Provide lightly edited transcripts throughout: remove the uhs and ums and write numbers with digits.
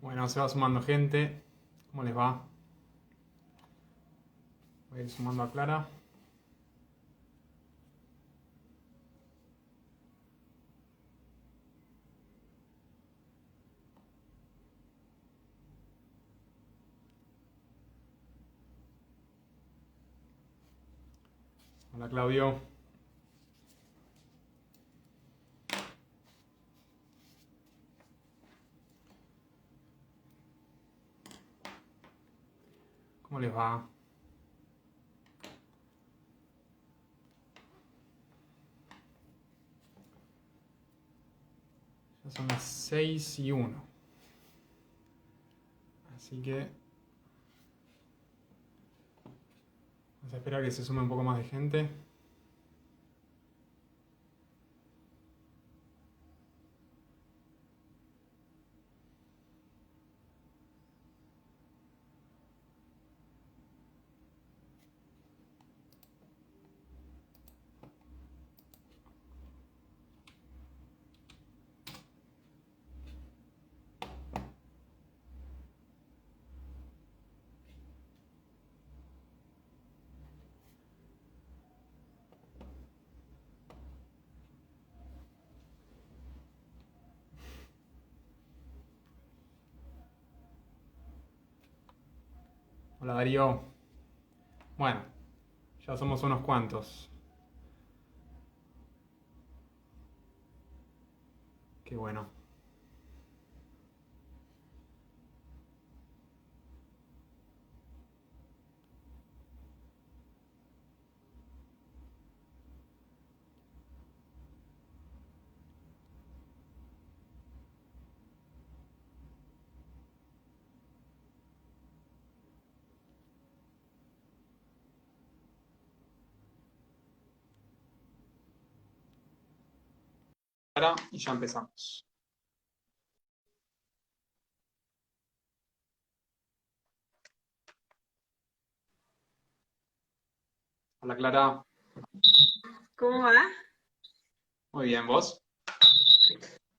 Bueno, se va sumando gente. ¿Cómo les va? Voy a ir sumando a Clara. Hola Claudio. ¿Cómo les va? Ya son las 6:01. Así que vamos a esperar que se sume un poco más de gente. Hola Darío. Bueno, ya somos unos cuantos. Qué bueno. Clara y ya empezamos. Hola Clara. ¿Cómo va? Muy bien, ¿vos?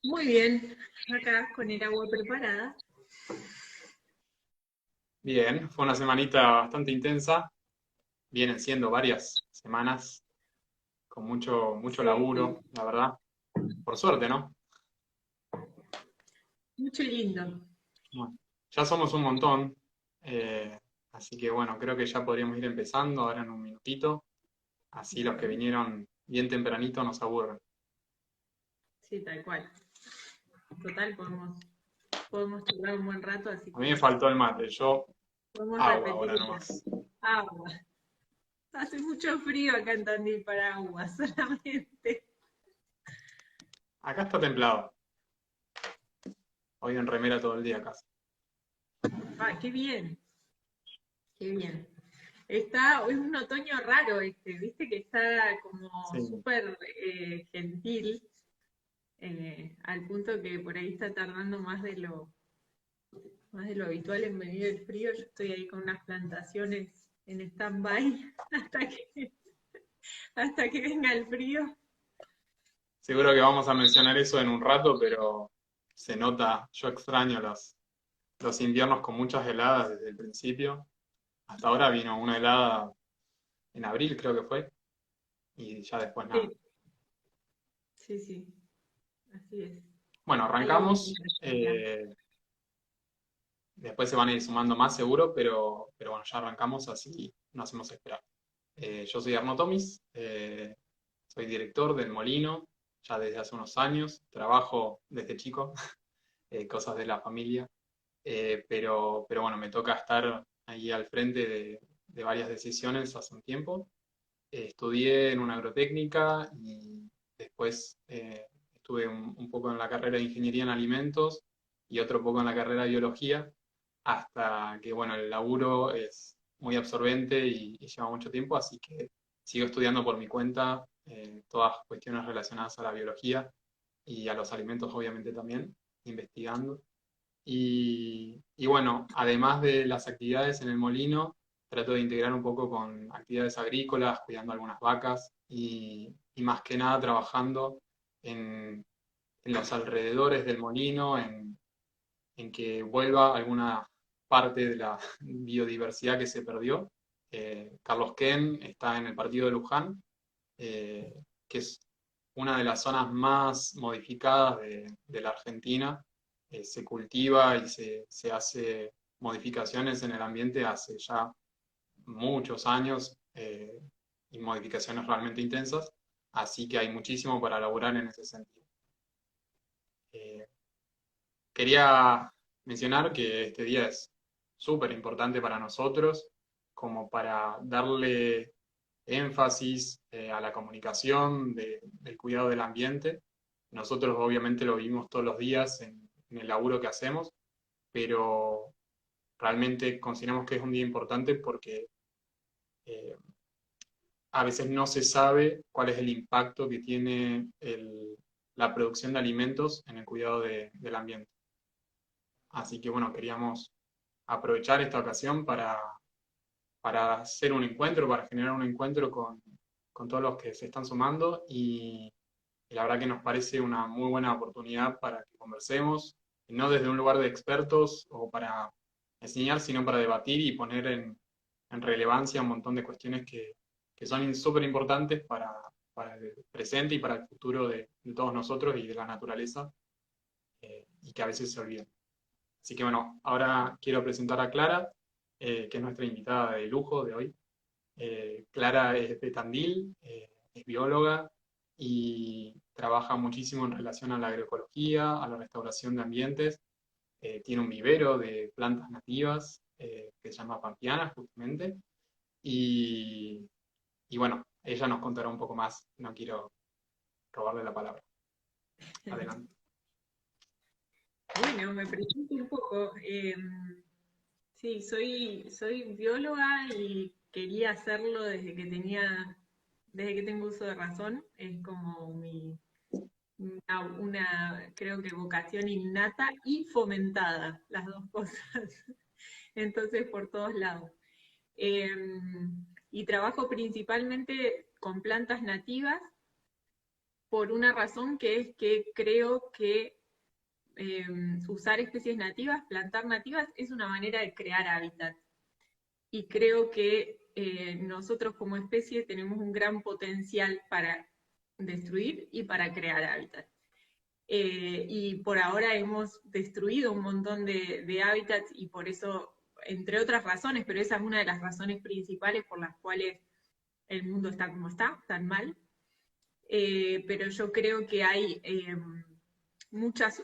Muy bien. Acá con el agua preparada. Bien, fue una semanita bastante intensa. Vienen siendo varias semanas con mucho Sí, laburo, la verdad. Por suerte, ¿no? mucho lindo. Bueno, ya somos un montón, así que bueno, creo que ya podríamos ir empezando ahora en un minutito, así los que Dale. vinieron bien tempranito nos aburren. Sí, tal cual. Total, podemos charlar un buen rato, así A mí me que faltó el mate, yo podemos agua repetir ahora esta. nomás. Agua. Hace mucho frío acá en Tandil para agua, solamente. Acá está templado, hoy en remera todo el día casi. Ah, qué bien, qué bien. Es un otoño raro este, viste que está como Sí, súper gentil, al punto que por ahí está tardando más de lo habitual en venir el frío. Yo estoy ahí con unas plantaciones en stand-by hasta que venga el frío. seguro que vamos a mencionar eso en un rato, pero se nota, yo extraño los inviernos con muchas heladas desde el principio. Hasta ahora vino una helada en abril, creo que fue, y ya después nada. Sí, sí, sí, así es. Bueno, Algo que arrancamos. Después se van a ir sumando más seguro, pero bueno, ya arrancamos, así no hacemos esperar. Yo soy Arno Tomis, soy director del Molino, ya desde hace unos años, trabajo desde chico, cosas de la familia, pero bueno, me toca estar ahí al frente de varias decisiones hace un tiempo. Estudié en una agrotécnica y después estuve un poco en la carrera de ingeniería en alimentos y otro poco en la carrera de biología, hasta que, bueno, el laburo es muy absorbente y lleva mucho tiempo, así que sigo estudiando por mi cuenta todas cuestiones relacionadas a la biología y a los alimentos, obviamente también, investigando. Y bueno, además de las actividades en el molino, trato de integrar un poco con actividades agrícolas, cuidando algunas vacas y más que nada trabajando en, en los alrededores del molino, en que vuelva alguna parte de la biodiversidad que se perdió. Carlos Ken está en el partido de Luján, que es una de las zonas más modificadas de la Argentina. Se cultiva y se hace modificaciones en el ambiente hace ya muchos años, y modificaciones realmente intensas, así que hay muchísimo para elaborar en ese sentido. Eh, Quería mencionar que este día es súper importante para nosotros, como para darle énfasis a la comunicación del cuidado del ambiente. Nosotros obviamente lo vivimos todos los días en el laburo que hacemos, pero realmente consideramos que es un día importante porque eh, a veces no se sabe cuál es el impacto que tiene la producción de alimentos en el cuidado del ambiente. Así que bueno, queríamos aprovechar esta ocasión para hacer un encuentro, para generar un encuentro con todos los que se están sumando y la verdad que nos parece una muy buena oportunidad para que conversemos, no desde un lugar de expertos o para enseñar, sino para debatir y poner en relevancia un montón de cuestiones que son súper importantes para el presente y para el futuro de todos nosotros y de la naturaleza, y que a veces se olvidan. Así que bueno, ahora quiero presentar a Clara, que es nuestra invitada de lujo de hoy. Clara es de Tandil, es bióloga y trabaja muchísimo en relación a la agroecología, a la restauración de ambientes. Tiene un vivero de plantas nativas que se llama Pampiana, justamente. Y, y bueno, ella nos contará un poco más. No quiero robarle la palabra. Adelante. Bueno, me presento un poco. Sí, soy bióloga y quería hacerlo desde que tengo uso de razón. Es como creo que vocación innata y fomentada, las dos cosas. Entonces, por todos lados. Y trabajo principalmente con plantas nativas por una razón que es que creo que usar especies nativas, plantar nativas, es una manera de crear hábitat. Y creo que nosotros como especie tenemos un gran potencial para destruir y para crear hábitat. Y por ahora hemos destruido un montón de hábitats y por eso, entre otras razones, pero esa es una de las razones principales por las cuales el mundo está como está, tan mal. Pero yo creo que hay muchas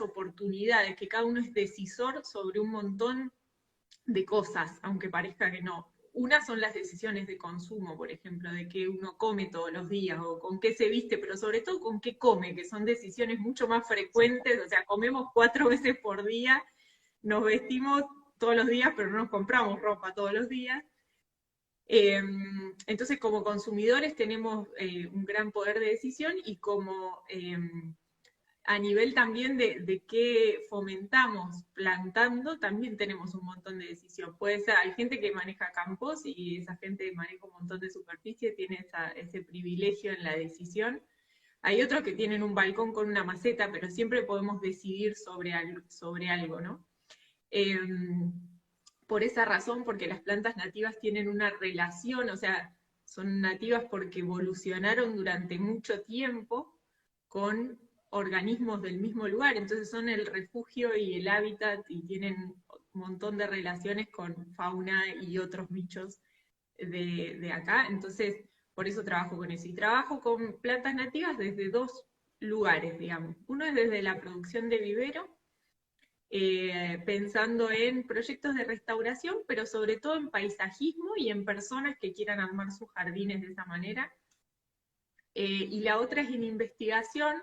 oportunidades, que cada uno es decisor sobre un montón de cosas, aunque parezca que no. Una son las decisiones de consumo, por ejemplo, de qué uno come todos los días o con qué se viste, pero sobre todo con qué come, que son decisiones mucho más frecuentes, o sea, comemos 4 veces por día, nos vestimos todos los días, pero no nos compramos ropa todos los días. Entonces, como consumidores tenemos un gran poder de decisión y como a nivel también de qué fomentamos plantando, también tenemos un montón de decisión. Puede ser, hay gente que maneja campos y esa gente maneja un montón de superficie, tiene ese privilegio en la decisión. Hay otros que tienen un balcón con una maceta, pero siempre podemos decidir sobre algo, ¿no? Por esa razón, porque las plantas nativas tienen una relación, o sea, son nativas porque evolucionaron durante mucho tiempo con organismos del mismo lugar, entonces son el refugio y el hábitat y tienen un montón de relaciones con fauna y otros bichos de acá, entonces por eso trabajo con eso. Y trabajo con plantas nativas desde dos lugares, digamos. Uno es desde la producción de vivero, pensando en proyectos de restauración, pero sobre todo en paisajismo y en personas que quieran armar sus jardines de esa manera. Y la otra es en investigación,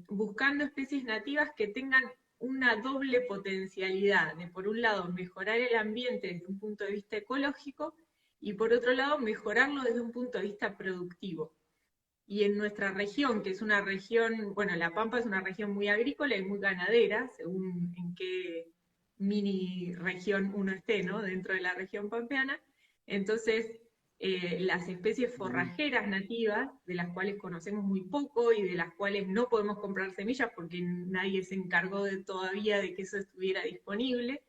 buscando especies nativas que tengan una doble potencialidad, de por un lado mejorar el ambiente desde un punto de vista ecológico y por otro lado mejorarlo desde un punto de vista productivo. Y en nuestra región, que es una región, bueno, La Pampa es una región muy agrícola y muy ganadera, según en qué mini región uno esté, ¿no? Dentro de la región pampeana. Entonces, las especies forrajeras nativas, de las cuales conocemos muy poco y de las cuales no podemos comprar semillas porque nadie se encargó todavía de que eso estuviera disponible,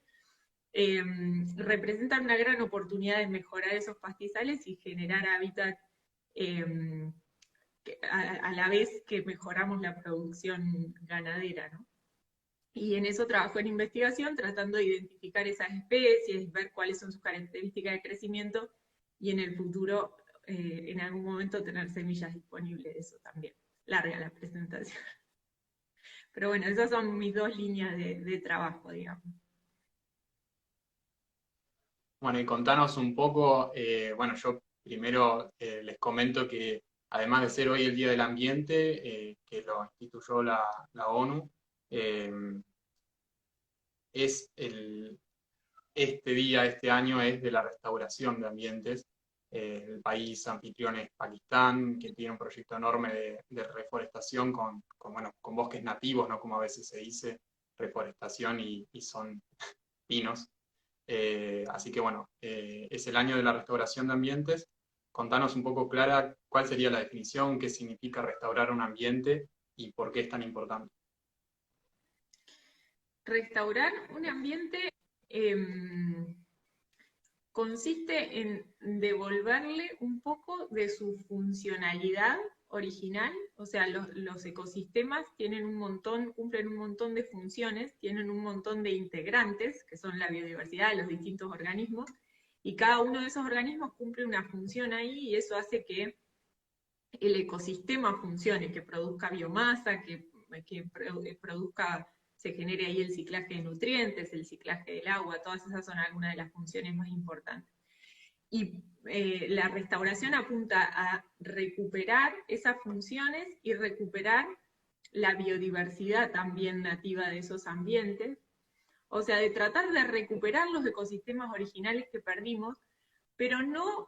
representan una gran oportunidad de mejorar esos pastizales y generar hábitat a la vez que mejoramos la producción ganadera, ¿no? Y en eso trabajo en investigación, tratando de identificar esas especies, ver cuáles son sus características de crecimiento y en el futuro, en algún momento, tener semillas disponibles de eso también. Larga la presentación. Pero bueno, esas son mis dos líneas de trabajo, digamos. Bueno, y contanos un poco, bueno, yo primero les comento que además de ser hoy el Día del Ambiente, que lo instituyó la ONU, eh, es este día, este año, es de la restauración de ambientes. El país anfitrión es Pakistán, que tiene un proyecto enorme de reforestación bueno, con bosques nativos, ¿no? Como a veces se dice, reforestación y son pinos. Así que bueno, es el año de la restauración de ambientes. Contanos un poco, Clara, cuál sería la definición, qué significa restaurar un ambiente y por qué es tan importante. Restaurar un ambiente consiste en devolverle un poco de su funcionalidad original, o sea, los ecosistemas tienen cumplen un montón de funciones, tienen un montón de integrantes, que son la biodiversidad de los distintos organismos, y cada uno de esos organismos cumple una función ahí, y eso hace que el ecosistema funcione, que produzca biomasa, que produzca, se genere ahí el ciclaje de nutrientes, el ciclaje del agua, todas esas son algunas de las funciones más importantes. Y la restauración apunta a recuperar esas funciones y recuperar la biodiversidad también nativa de esos ambientes, o sea, de tratar de recuperar los ecosistemas originales que perdimos, pero no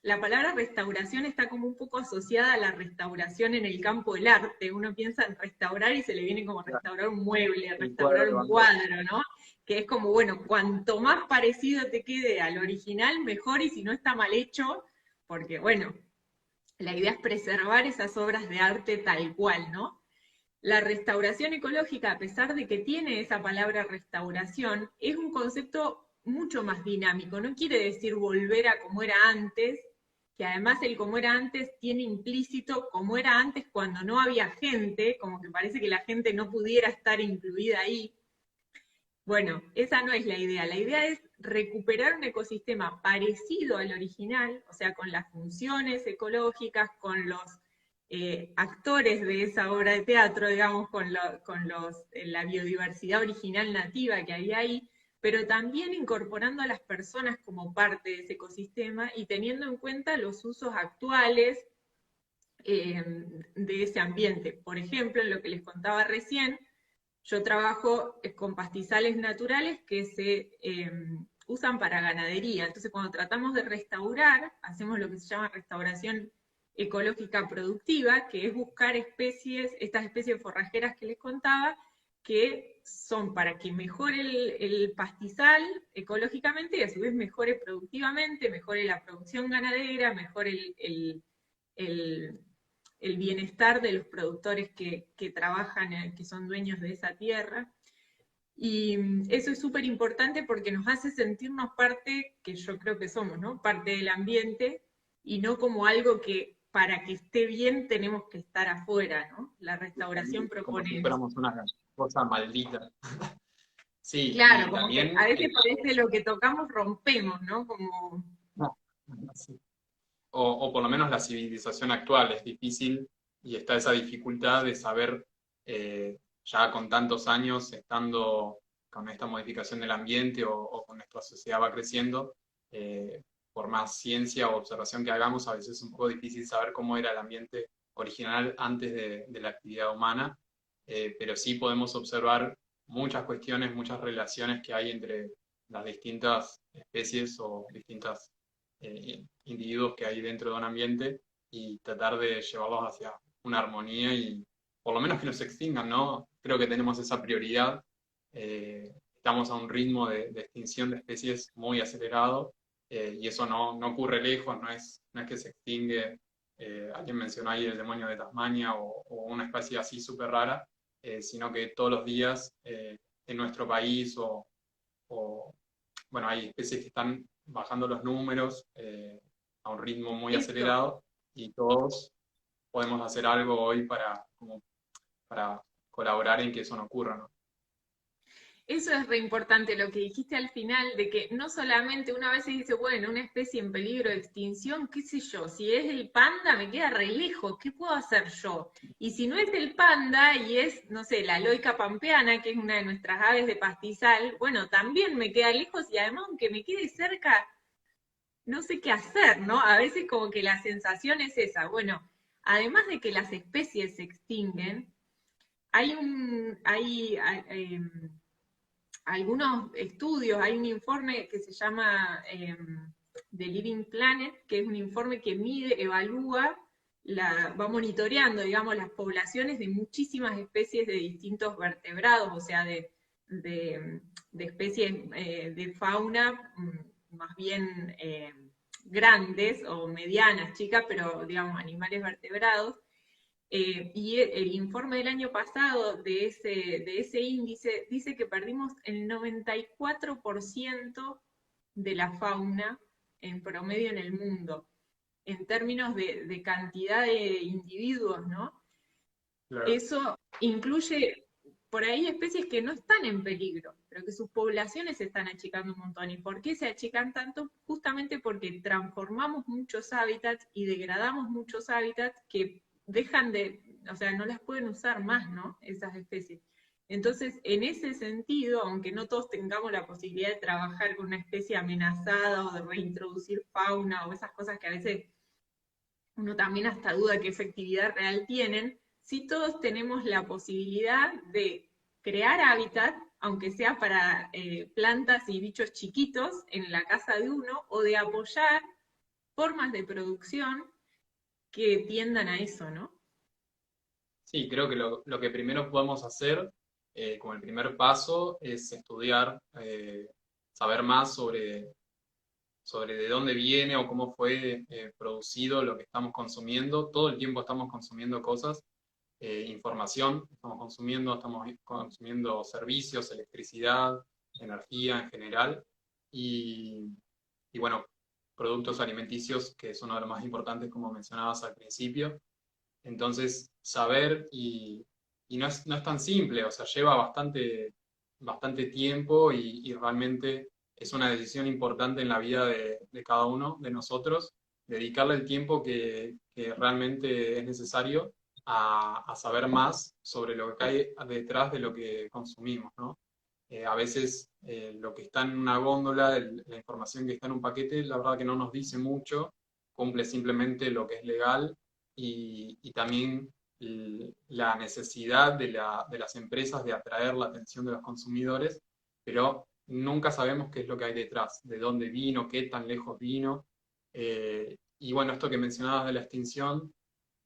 la palabra restauración está como un poco asociada a la restauración en el campo del arte. Uno piensa en restaurar y se le viene como restaurar un mueble, restaurar un cuadro, ¿no? Que es como, bueno, cuanto más parecido te quede al original, mejor, y si no está mal hecho, porque, bueno, la idea es preservar esas obras de arte tal cual, ¿no? La restauración ecológica, a pesar de que tiene esa palabra restauración, es un concepto mucho más dinámico. No quiere decir volver a como era antes, que además el como era antes tiene implícito como era antes cuando no había gente, como que parece que la gente no pudiera estar incluida ahí. Bueno, esa no es la idea. La idea es recuperar un ecosistema parecido al original, o sea, con las funciones ecológicas, con los actores de esa obra de teatro, digamos, con la biodiversidad original nativa que había ahí, pero también incorporando a las personas como parte de ese ecosistema y teniendo en cuenta los usos actuales de ese ambiente. Por ejemplo, en lo que les contaba recién, yo trabajo con pastizales naturales que se usan para ganadería. Entonces, cuando tratamos de restaurar, hacemos lo que se llama restauración ecológica productiva, que es buscar especies, estas especies forrajeras que les contaba, que son para que mejore el pastizal ecológicamente y a su vez mejore productivamente, mejore la producción ganadera, mejore el bienestar de los productores que trabajan, que son dueños de esa tierra. Y eso es súper importante porque nos hace sentirnos parte, que yo creo que somos, ¿no? Parte del ambiente y no como algo que para que esté bien tenemos que estar afuera, ¿no? La restauración Como propone si eso. fuéramos una cosa maldita. Sí, Claro, y como que también... a veces parece lo que tocamos rompemos, ¿no? Como... no, sí. O por lo menos la civilización actual es difícil y está esa dificultad de saber, ya con tantos años, estando con esta modificación del ambiente o con nuestra sociedad va creciendo, por más ciencia o observación que hagamos, a veces es un poco difícil saber cómo era el ambiente original antes de la actividad humana, pero sí podemos observar muchas cuestiones, muchas relaciones que hay entre las distintas especies o distintas individuos que hay dentro de un ambiente y tratar de llevarlos hacia una armonía y por lo menos que no se extingan, ¿no? Creo que tenemos esa prioridad. Estamos a un ritmo de extinción de especies muy acelerado y eso no ocurre lejos, no es que se extingue. Alguien mencionó ahí el demonio de Tasmania o una especie así súper rara, sino que todos los días en nuestro país o, bueno, hay especies que están bajando los números a un ritmo muy Eso. acelerado y todos podemos hacer algo hoy para colaborar en que eso no ocurra, ¿no? Eso es re importante lo que dijiste al final, de que no solamente una vez se dice, bueno, una especie en peligro de extinción, qué sé yo, si es el panda me queda re lejos, ¿qué puedo hacer yo? Y si no es el panda y es, no sé, la loica pampeana, que es una de nuestras aves de pastizal, bueno, también me queda lejos y además aunque me quede cerca, no sé qué hacer, ¿no? A veces como que la sensación es esa, bueno, además de que las especies se extinguen, hay algunos estudios, hay un informe que se llama The Living Planet, que es un informe que mide, evalúa, va monitoreando, digamos, las poblaciones de muchísimas especies de distintos vertebrados, o sea, de especies de fauna más bien grandes o medianas, chicas, pero digamos animales vertebrados. Y el informe del año pasado de ese índice dice que perdimos el 94% de la fauna en promedio en el mundo, en términos de cantidad de individuos, ¿no? Claro. Eso incluye por ahí especies que no están en peligro, pero que sus poblaciones se están achicando un montón. ¿Y por qué se achican tanto? Justamente porque transformamos muchos hábitats y degradamos muchos hábitats que dejan de, o sea, no las pueden usar más, ¿no? Esas especies. Entonces, en ese sentido, aunque no todos tengamos la posibilidad de trabajar con una especie amenazada o de reintroducir fauna o esas cosas que a veces uno también hasta duda qué efectividad real tienen, sí todos tenemos la posibilidad de crear hábitat, aunque sea para plantas y bichos chiquitos en la casa de uno, o de apoyar formas de producción que tiendan a eso, ¿no? Sí, creo que lo que primero podemos hacer, como el primer paso, es estudiar, saber más sobre de dónde viene o cómo fue producido lo que estamos consumiendo. Todo el tiempo estamos consumiendo cosas, información, estamos consumiendo servicios, electricidad, energía en general y, y bueno, productos alimenticios, que es uno de los más importantes, como mencionabas al principio. Entonces, saber y no es tan simple, o sea, lleva bastante tiempo y realmente es una decisión importante en la vida de cada uno de nosotros, dedicarle el tiempo que realmente es necesario a saber más sobre lo que hay detrás de lo que consumimos, ¿no? A veces lo que está en una góndola, la información que está en un paquete, la verdad que no nos dice mucho, cumple simplemente lo que es legal y también la necesidad de las empresas de atraer la atención de los consumidores, pero nunca sabemos qué es lo que hay detrás, de dónde vino, qué tan lejos vino. Y bueno, esto que mencionabas de la extinción,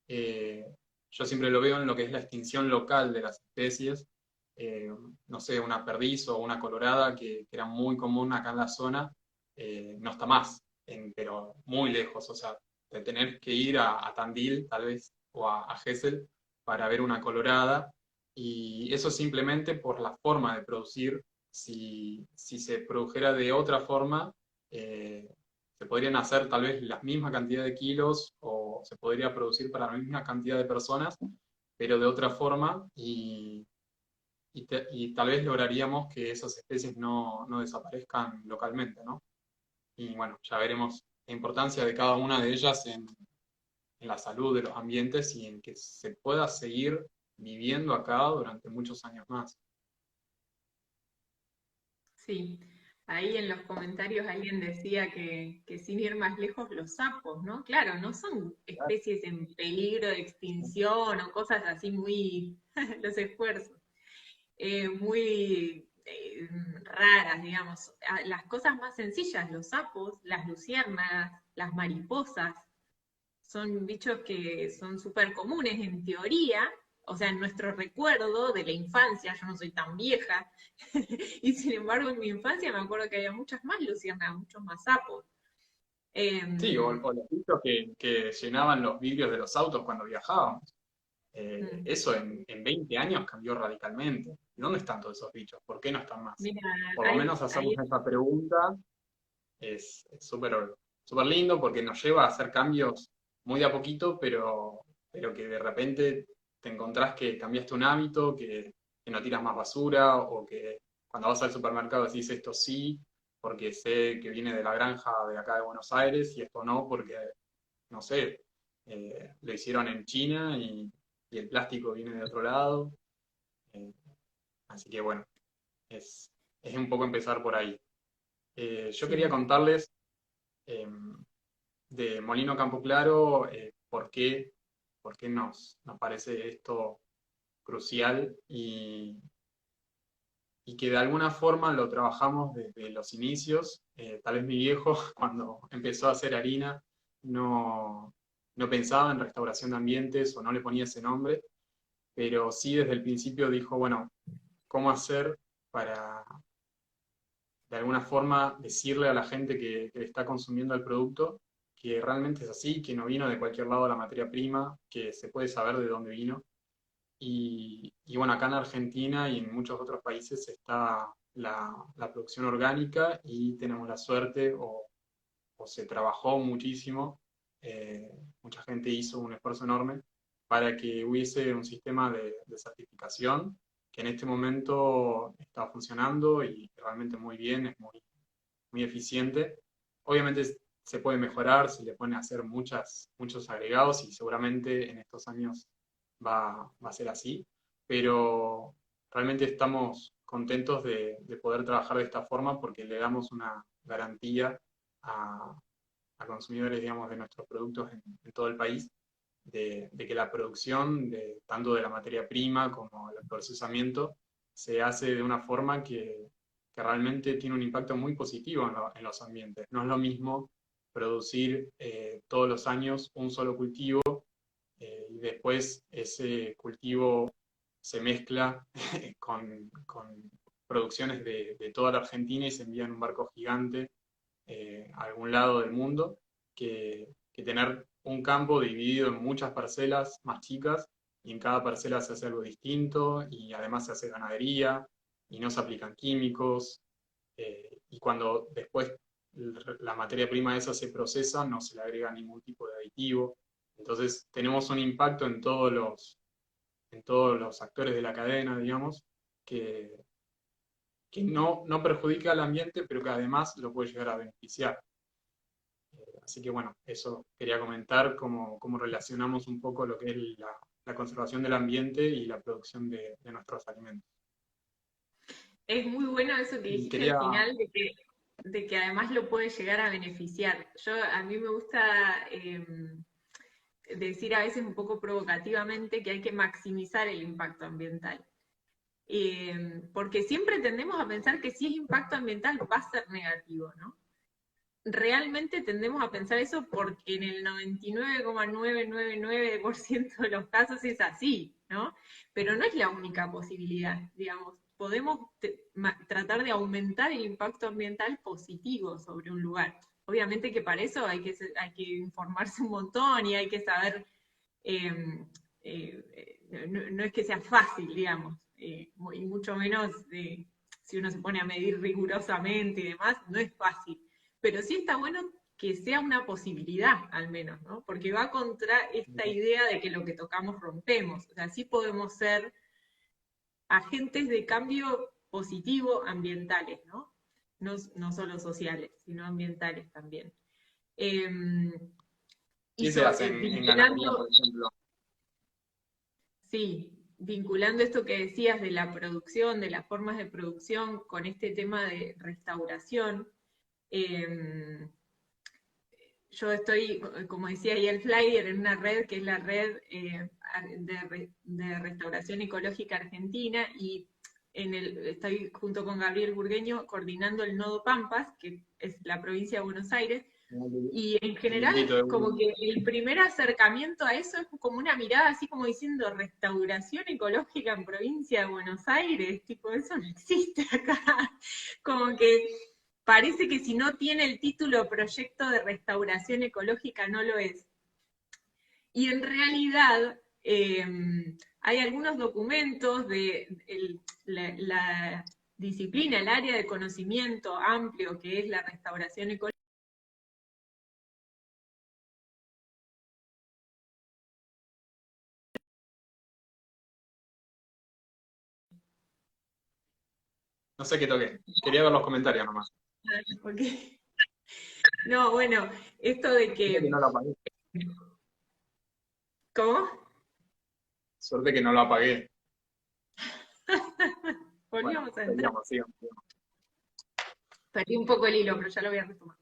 eh, yo siempre lo veo en lo que es la extinción local de las especies. Eh, no sé, una perdiz o una colorada que era muy común acá en la zona, no está más, pero muy lejos, o sea, de tener que ir a Tandil, tal vez, o a Gesell para ver una colorada, y eso simplemente por la forma de producir. Si se produjera de otra forma, eh, se podrían hacer tal vez la misma cantidad de kilos o se podría producir para la misma cantidad de personas, pero de otra forma y tal vez lograríamos que esas especies no desaparezcan localmente, ¿no? Y bueno, ya veremos la importancia de cada una de ellas en la salud de los ambientes y en que se pueda seguir viviendo acá durante muchos años más. Sí, ahí en los comentarios alguien decía que sin ir más lejos los sapos, ¿no? Claro, no son especies en peligro de extinción o cosas así muy, los esfuerzos, muy raras, digamos. Las cosas más sencillas, los sapos, las luciérnagas, las mariposas, son bichos que son súper comunes en teoría, o sea, en nuestro recuerdo de la infancia, yo no soy tan vieja, y sin embargo en mi infancia me acuerdo que había muchas más luciérnagas, muchos más sapos. Sí, o los bichos que llenaban los vidrios de los autos cuando viajábamos. Mm. Eso en 20 años cambió radicalmente. ¿Y dónde están todos esos bichos? ¿Por qué no están más? Mira, Por lo menos hacernos esa pregunta es súper súper lindo porque nos lleva a hacer cambios muy de a poquito, pero que de repente te encontrás que cambiaste un hábito, que no tiras más basura o que cuando vas al supermercado decís esto sí, porque sé que viene de la granja de acá de Buenos Aires y esto no, porque, no sé, lo hicieron en China y el plástico viene de otro lado. Eh, Así que bueno, es, es un poco empezar por ahí. Yo quería sí. contarles eh, de Molino Campo Claro, por qué nos parece esto crucial y que de alguna forma lo trabajamos desde los inicios. Tal vez mi viejo, cuando empezó a hacer harina, no, no pensaba en restauración de ambientes o no le ponía ese nombre, pero sí desde el principio dijo, bueno, ¿cómo hacer para de alguna forma decirle a la gente que está consumiendo el producto que realmente es así, que no vino de cualquier lado la materia prima, que se puede saber de dónde vino? Y bueno, acá en Argentina y en muchos otros países está la producción orgánica y tenemos la suerte o se trabajó muchísimo, eh, mucha gente hizo un esfuerzo enorme para que hubiese un sistema de certificación que en este momento está funcionando y realmente muy bien, es muy eficiente. Obviamente se puede mejorar, se le pueden hacer muchos agregados y seguramente en estos años va a ser así, pero realmente estamos contentos de poder trabajar de esta forma porque le damos una garantía a, a consumidores, digamos, de nuestros productos en todo el país, de que la producción, tanto de la materia prima como el procesamiento, se hace de una forma que realmente tiene un impacto muy positivo en los ambientes. No es lo mismo producir todos los años un solo cultivo y después ese cultivo se mezcla con producciones de toda la Argentina y se envía en un barco gigante a algún lado del mundo, que tener un campo dividido en muchas parcelas más chicas y en cada parcela se hace algo distinto y además se hace ganadería y no se aplican químicos y cuando después la materia prima esa se procesa no se le agrega ningún tipo de aditivo. Entonces tenemos un impacto en todos los actores de la cadena, digamos, que, que no perjudica al ambiente, pero que además lo puede llegar a beneficiar. Así que bueno, eso quería comentar, cómo relacionamos un poco lo que es la conservación del ambiente y la producción de nuestros alimentos. Es muy bueno eso que Y dijiste al quería, final de que además lo puede llegar a beneficiar. A mí me gusta decir a veces un poco provocativamente que hay que maximizar el impacto ambiental. Porque siempre tendemos a pensar que si es impacto ambiental va a ser negativo, ¿no? Realmente tendemos a pensar eso porque en el 99,999% de los casos es así, ¿no? Pero no es la única posibilidad, digamos. Podemos tratar de aumentar el impacto ambiental positivo sobre un lugar. Obviamente que para eso hay que informarse un montón y hay que saber, no es que sea fácil, digamos, y mucho menos si uno se pone a medir rigurosamente y demás, no es fácil, pero sí está bueno que sea una posibilidad, al menos, ¿no? Porque va contra esta idea de que lo que tocamos rompemos. O sea, sí podemos ser agentes de cambio positivo ambientales, ¿no? No solo sociales, sino ambientales también. Eh, ¿qué se hace en ganadería, por vinculando, ejemplo? sí, vinculando esto que decías de la producción, de las formas de producción con este tema de restauración, eh, yo estoy, como decía ahí el flyer, en una red que es la red de restauración ecológica argentina y estoy junto con Gabriel Burgueño coordinando el Nodo Pampas, que es la provincia de Buenos Aires, y en El general librito de como uno. que el primer acercamiento a eso es como una mirada así como diciendo restauración ecológica en provincia de Buenos Aires, tipo, eso no existe acá, como que parece que si no tiene el título Proyecto de Restauración Ecológica no lo es. Y en realidad hay algunos documentos de la disciplina, el área de conocimiento amplio que es la restauración ecológica. No sé qué toqué. Quería ver los comentarios nomás. Porque, no, bueno, esto de Suerte que que... no lo apagué. ¿Cómo? Suerte que no lo apagué. Bueno, Volvíamos a entrar. sigamos. Perdí un poco el hilo, pero ya lo voy a retomar.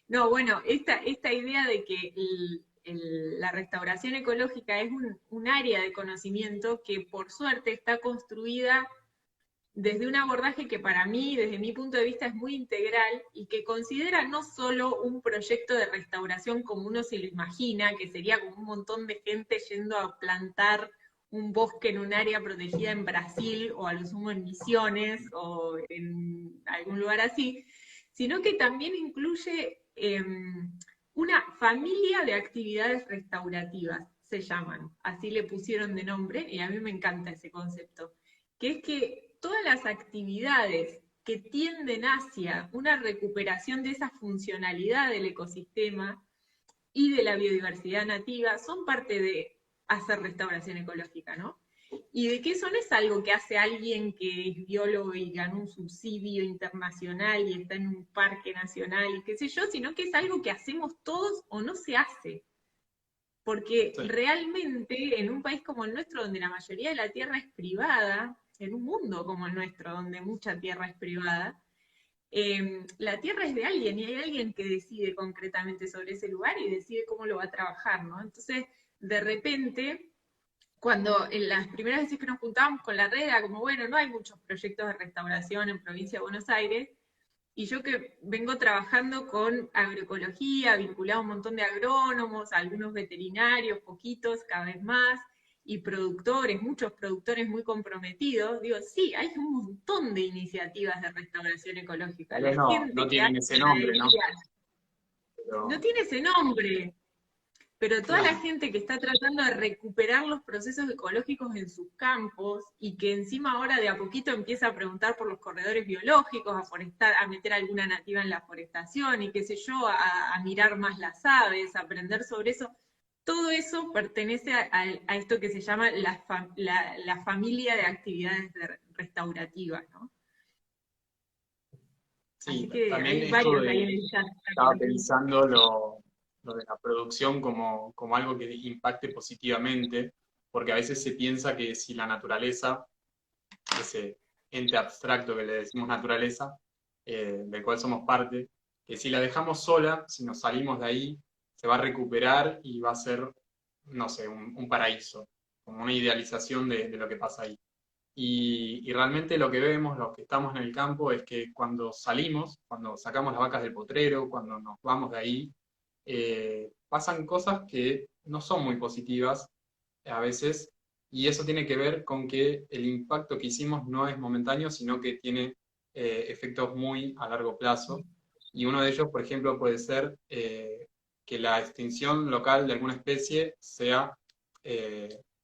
No, bueno, esta idea de que la restauración ecológica es un área de conocimiento que por suerte está construida desde un abordaje que para mí, desde mi punto de vista, es muy integral y que considera no solo un proyecto de restauración como uno se lo imagina, que sería como un montón de gente yendo a plantar un bosque en un área protegida en Brasil o a lo sumo en Misiones o en algún lugar así, sino que también incluye una familia de actividades restaurativas, se llaman, así le pusieron de nombre, y a mí me encanta ese concepto, que es que todas las actividades que tienden hacia una recuperación de esa funcionalidad del ecosistema y de la biodiversidad nativa son parte de hacer restauración ecológica, ¿no? Y de que eso no es algo que hace alguien que es biólogo y ganó un subsidio internacional y está en un parque nacional y qué sé yo, sino que es algo que hacemos todos o no se hace. Porque Sí. realmente en un país como el nuestro, donde la mayoría de la tierra es privada, en un mundo como el nuestro, donde mucha tierra es privada, la tierra es de alguien y hay alguien que decide concretamente sobre ese lugar y decide cómo lo va a trabajar, ¿no? Entonces, de repente, cuando en las primeras veces que nos juntábamos con la red era como, bueno, no hay muchos proyectos de restauración en provincia de Buenos Aires, y yo que vengo trabajando con agroecología, vinculado a un montón de agrónomos, algunos veterinarios, poquitos, cada vez más, y productores, muchos productores muy comprometidos, digo, sí, hay un montón de iniciativas de restauración ecológica. Tal La vez no gente que tienen hace ese nombre, ¿no? ganadería no Pero, tiene ese nombre, pero toda la claro, gente que está tratando de recuperar los procesos ecológicos en sus campos y que encima ahora de a poquito empieza a preguntar por los corredores biológicos, a forestar, a meter alguna nativa en la forestación y qué sé yo, a mirar más las aves, a aprender sobre eso, todo eso pertenece a esto que se llama la familia de actividades restaurativas, ¿no? Así sí, que también hay esto varios ahí en de, el chat. estaba pensando lo de la producción como algo que impacte positivamente, porque a veces se piensa que si la naturaleza, ese ente abstracto que le decimos naturaleza, del cual somos parte, que si la dejamos sola, si nos salimos de ahí, se va a recuperar y va a ser, no sé, un paraíso, como una idealización de lo que pasa ahí. Y realmente lo que vemos, los que estamos en el campo, es que cuando salimos, cuando sacamos las vacas del potrero, cuando nos vamos de ahí, pasan cosas que no son muy positivas a veces, y eso tiene que ver con que el impacto que hicimos no es momentáneo, sino que tiene efectos muy a largo plazo. Y uno de ellos, por ejemplo, puede ser que la extinción local de alguna especie sea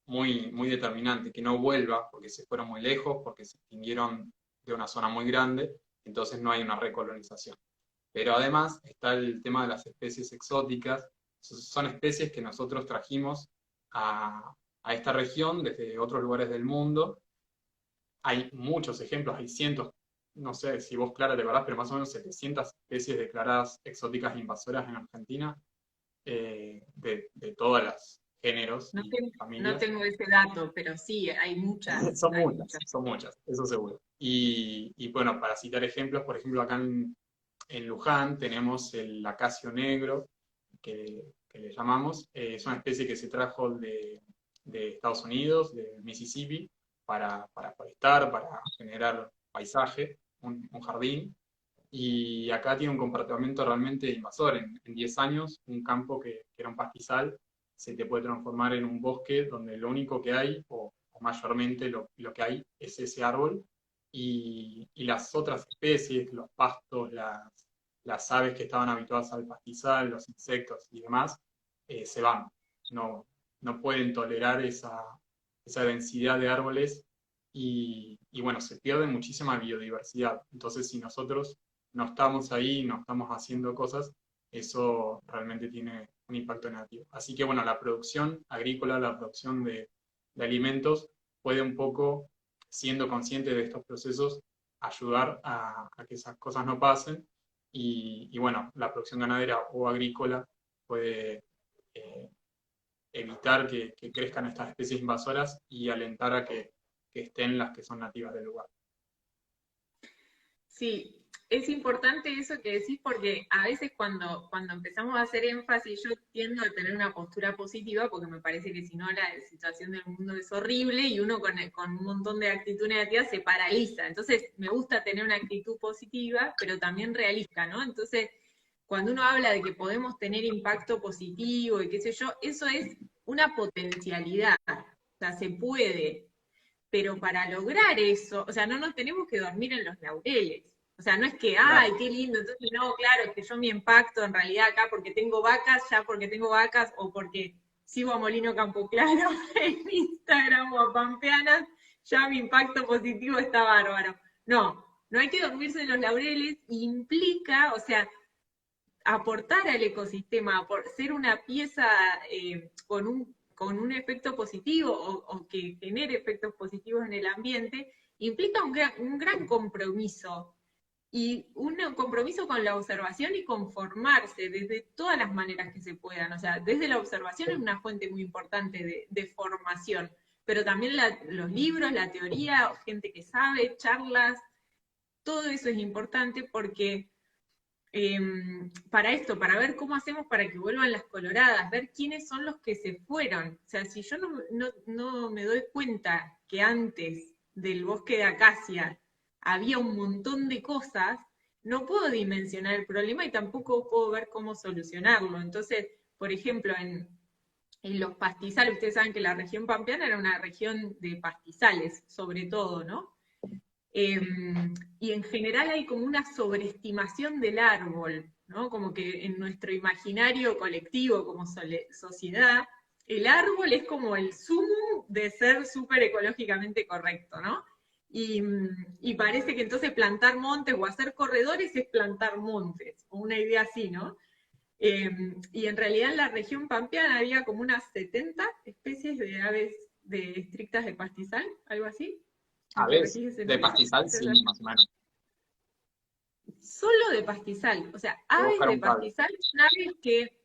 muy determinante, que no vuelva porque se fueron muy lejos, porque se extinguieron de una zona muy grande, entonces no hay una recolonización. Pero además está el tema de las especies exóticas, son especies que nosotros trajimos a esta región desde otros lugares del mundo. Hay muchos ejemplos, hay cientos, no sé si vos, Clara, te acordás, pero más o menos 700 especies declaradas exóticas e invasoras en Argentina, de todos los géneros No, y no familias. tengo ese dato, pero sí, Son hay muchas, muchas. son muchas, eso seguro. Y bueno, para citar ejemplos, por ejemplo, acá en Luján tenemos el acacio negro, que le llamamos, es una especie que se trajo de Estados Unidos, de Mississippi, para forestar, para generar paisaje, un jardín, y acá tiene un comportamiento realmente invasor. En 10 años, un campo que era un pastizal se te puede transformar en un bosque donde lo único que hay, o mayormente lo que hay, es ese árbol, y las otras especies, los pastos, las aves que estaban habituadas al pastizal, los insectos y demás, se van. No pueden tolerar esa densidad de árboles y bueno, se pierde muchísima biodiversidad. Entonces, si nosotros no estamos ahí, no estamos haciendo cosas, eso realmente tiene un impacto negativo. Así que bueno, la producción agrícola, la producción de alimentos puede un poco, siendo consciente de estos procesos, ayudar a que esas cosas no pasen. Y bueno, la producción ganadera o agrícola puede eh, evitar que crezcan estas especies invasoras y alentar a que estén las que son nativas del lugar. Sí, es importante eso que decís porque a veces cuando empezamos a hacer énfasis yo tiendo a tener una postura positiva porque me parece que si no la situación del mundo es horrible y uno con un montón de actitud negativa se paraliza. Entonces me gusta tener una actitud positiva, pero también realista, ¿no? Entonces, cuando uno habla de que podemos tener impacto positivo y qué sé yo, eso es una potencialidad, o sea, se puede, pero para lograr eso, o sea, no nos tenemos que dormir en los laureles. O sea, no es que, ay, Claro. qué lindo, entonces no, claro, es que yo mi impacto en realidad acá porque tengo vacas, ya porque tengo vacas, o porque sigo a Molino Campo Claro en Instagram o a Pampeanas, ya mi impacto positivo está bárbaro. No, no hay que dormirse en los laureles, implica, o sea, aportar al ecosistema, por ser una pieza con un efecto positivo o que genere efectos positivos en el ambiente, implica un gran compromiso y un compromiso con la observación y conformarse desde todas las maneras que se puedan. O sea, desde la observación es una fuente muy importante de formación, pero también los libros, la teoría, gente que sabe, charlas, todo eso es importante porque para esto, para ver cómo hacemos para que vuelvan las coloradas, ver quiénes son los que se fueron. O sea, si yo no me doy cuenta que antes del bosque de acacia había un montón de cosas, no puedo dimensionar el problema y tampoco puedo ver cómo solucionarlo. Entonces, por ejemplo, en los pastizales, ustedes saben que la región pampeana era una región de pastizales, sobre todo, ¿no? Eh, y en general hay como una sobreestimación del árbol, ¿no? Como que en nuestro imaginario colectivo como sociedad, el árbol es como el sumo de ser súper ecológicamente correcto, ¿no? Y parece que entonces plantar montes o hacer corredores es plantar montes, o una idea así, ¿no? Y en realidad en la región pampeana había como unas 70 especies de aves estrictas de pastizal, algo así. A Me veces, corregís si de no pastizal, es sí, así. más o menos. Solo de pastizal. O sea, Voy a aves buscar de un cable. pastizal son aves que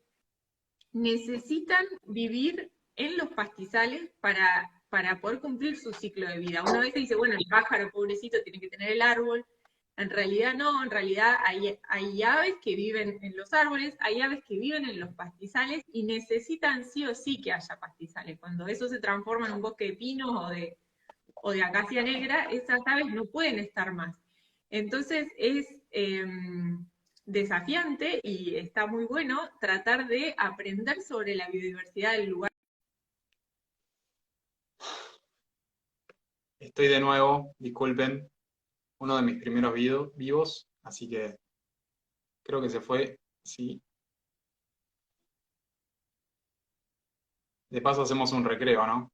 necesitan vivir en los pastizales para poder cumplir su ciclo de vida. Una vez dice, bueno, el pájaro pobrecito tiene que tener el árbol. En realidad no, en realidad hay aves que viven en los árboles, hay aves que viven en los pastizales y necesitan sí o sí que haya pastizales. Cuando eso se transforma en un bosque de pinos o de acacia negra, esas aves no pueden estar más. Entonces es desafiante y está muy bueno tratar de aprender sobre la biodiversidad del lugar. Estoy de nuevo, disculpen, uno de mis primeros vivos, así que creo que se fue, sí. De paso hacemos un recreo, ¿no?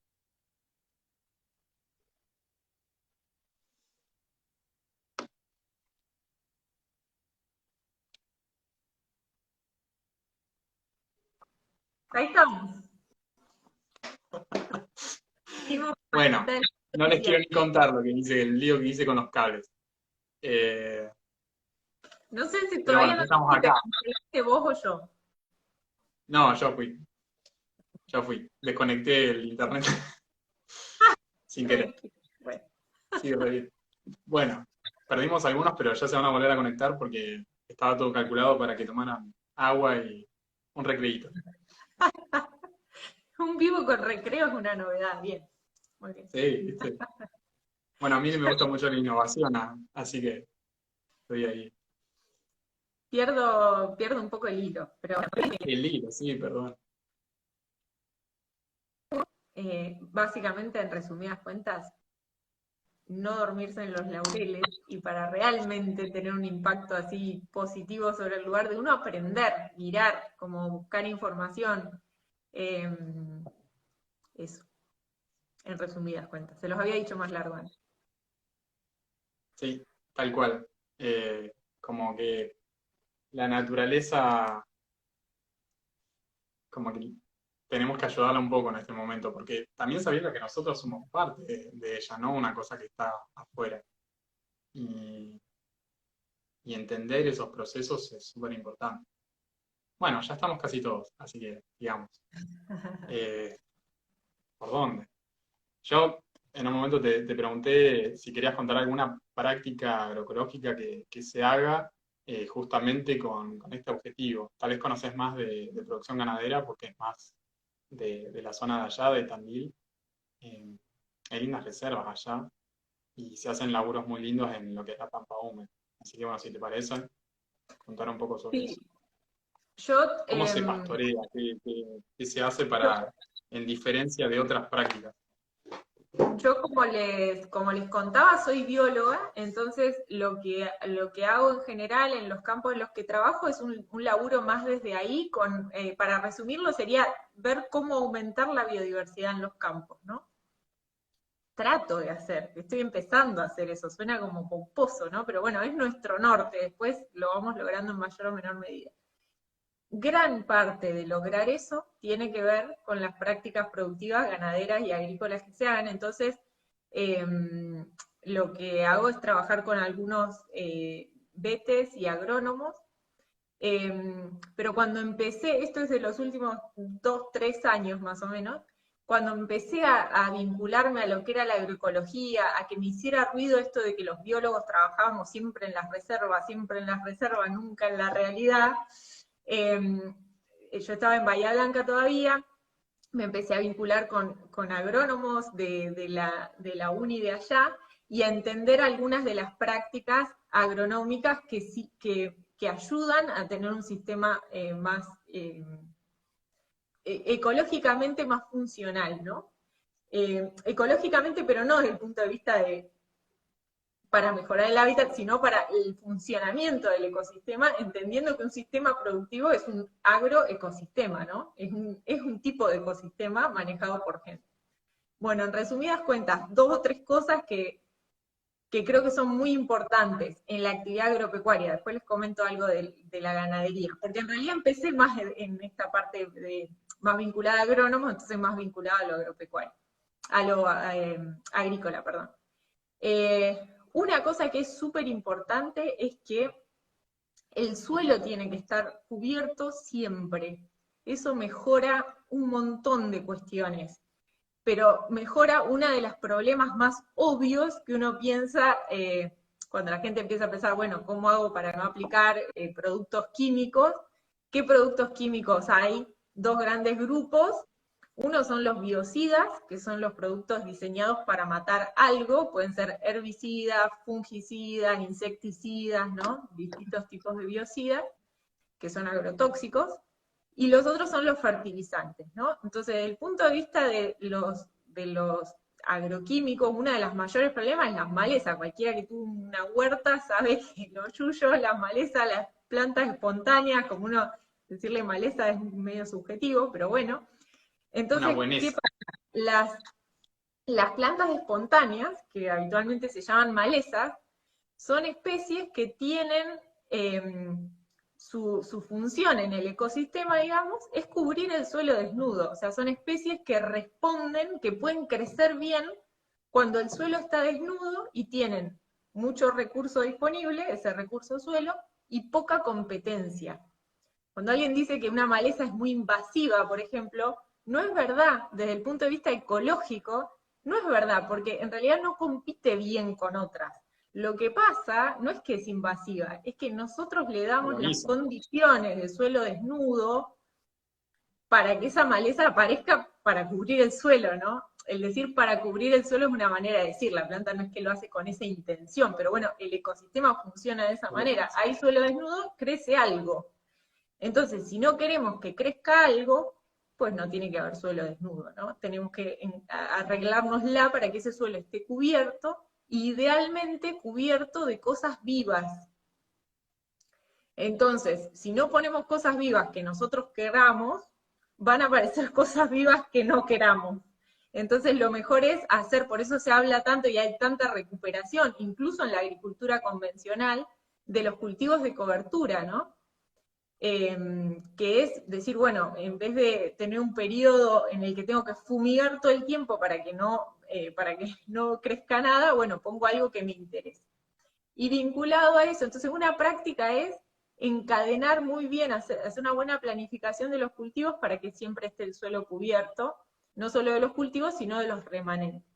Ahí estamos. Bueno, no les quiero ni contar lo que hice, el lío que hice con los cables. Eh, No sé si pero bueno, todavía no ya sé estamos si te acá. cancelaste vos o yo. No, yo fui. Desconecté el internet sin querer. Bueno, Sí, re bien. Bueno, perdimos algunos, pero ya se van a volver a conectar porque estaba todo calculado para que tomaran agua y un recreíto. un vivo con recreo es una novedad. Bien, muy bien. Sí, ¿viste? Bueno, a mí me gusta mucho la innovación, así que estoy ahí. Pierdo un poco el hilo, pero El libro, sí, perdón. básicamente en resumidas cuentas no dormirse en los laureles y para realmente tener un impacto así positivo sobre el lugar de uno, aprender, mirar, como buscar información. Eso, en resumidas cuentas. Se los había dicho más largo antes. Sí, tal cual. Como que la naturaleza, como que tenemos que ayudarla un poco en este momento, porque también sabiendo que nosotros somos parte de ella, no una cosa que está afuera. Y, y entender esos procesos es súper importante. Bueno, ya estamos casi todos, así que digamos, eh, ¿por dónde? Yo en un momento te pregunté si querías contar alguna práctica agroecológica que se haga justamente con este objetivo. Tal vez conoces más de producción ganadera porque es más de la zona de allá, de Tandil. Eh, Hay lindas reservas allá y se hacen laburos muy lindos en lo que es la pampa húmeda. Así que bueno, si te parece, contar un poco sobre Sí, eso. yo, ¿Cómo se pastorea? ¿Qué se hace para, en diferencia de otras prácticas? yo como les contaba, soy bióloga, entonces lo que hago en general en los campos en los que trabajo es un laburo más desde ahí, para resumirlo sería ver cómo aumentar la biodiversidad en los campos, ¿no? Trato de hacer, estoy empezando a hacer eso, suena como pomposo, ¿no? Pero bueno, es nuestro norte, después lo vamos logrando en mayor o menor medida. Gran parte de lograr eso tiene que ver con las prácticas productivas ganaderas y agrícolas que se hagan. Entonces, eh, lo que hago es trabajar con algunos vetes y agrónomos. Pero cuando empecé, esto es de los últimos 2, 3 años más o menos, cuando empecé a vincularme a lo que era la agroecología, a que me hiciera ruido esto de que los biólogos trabajábamos siempre en las reservas, nunca en la realidad, yo estaba en Bahía Blanca todavía, me empecé a vincular con agrónomos de la uni de allá y a entender algunas de las prácticas agronómicas que ayudan a tener un sistema más ecológicamente más funcional, ¿no? Ecológicamente, pero no desde el punto de vista de para mejorar el hábitat, sino para el funcionamiento del ecosistema, entendiendo que un sistema productivo es un agroecosistema, ¿no? Es un tipo de ecosistema manejado por gente. Bueno, en resumidas cuentas, 2 o 3 cosas que creo que son muy importantes en la actividad agropecuaria. Después les comento algo de la ganadería, porque en realidad empecé más en esta parte más vinculada a agrónomos, entonces más vinculada a lo agropecuario, a lo agrícola, perdón. Una cosa que es súper importante es que el suelo tiene que estar cubierto siempre. Eso mejora un montón de cuestiones, pero mejora uno de los problemas más obvios que uno piensa cuando la gente empieza a pensar, bueno, ¿cómo hago para no aplicar productos químicos? ¿Qué productos químicos hay? 2 grandes grupos. Uno son los biocidas, que son los productos diseñados para matar algo, pueden ser herbicidas, fungicidas, insecticidas, ¿no? Distintos tipos de biocidas, que son agrotóxicos. Y los otros son los fertilizantes, ¿no? Entonces, desde el punto de vista de los agroquímicos, uno de los mayores problemas es las malezas. Cualquiera que tuvo una huerta sabe que los yuyos, las malezas, las plantas espontáneas, como uno decirle maleza es medio subjetivo, pero bueno. Una Entonces, ¿qué bueneza. pasa? Las plantas espontáneas, que habitualmente se llaman malezas, son especies que tienen su función en el ecosistema, digamos, es cubrir el suelo desnudo. O sea, son especies que responden, que pueden crecer bien cuando el suelo está desnudo y tienen mucho recurso disponible, ese recurso suelo, y poca competencia. Cuando alguien dice que una maleza es muy invasiva, por ejemplo, no es verdad. Desde el punto de vista ecológico, no es verdad, porque en realidad no compite bien con otras. Lo que pasa no es que es invasiva, es que nosotros le damos las Coloniza. condiciones de suelo desnudo para que esa maleza aparezca para cubrir el suelo, ¿no? El decir para cubrir el suelo es una manera de decir, la planta no es que lo hace con esa intención, pero bueno, el ecosistema funciona de esa manera. Hay suelo desnudo, crece algo. Entonces, si no queremos que crezca algo, pues no tiene que haber suelo desnudo, ¿no? Tenemos que arreglárnosla para que ese suelo esté cubierto idealmente cubierto de cosas vivas. Entonces, si no ponemos cosas vivas que nosotros queramos, van a aparecer cosas vivas que no queramos. Entonces, lo mejor es hacer, por eso se habla tanto y hay tanta recuperación, incluso en la agricultura convencional, de los cultivos de cobertura, ¿no? Que es decir, bueno, en vez de tener un periodo en el que tengo que fumigar todo el tiempo para que no crezca nada, bueno, pongo algo que me interese. Y vinculado a eso, entonces una práctica es encadenar muy bien, hacer una buena planificación de los cultivos para que siempre esté el suelo cubierto, no solo de los cultivos, sino de los remanentes.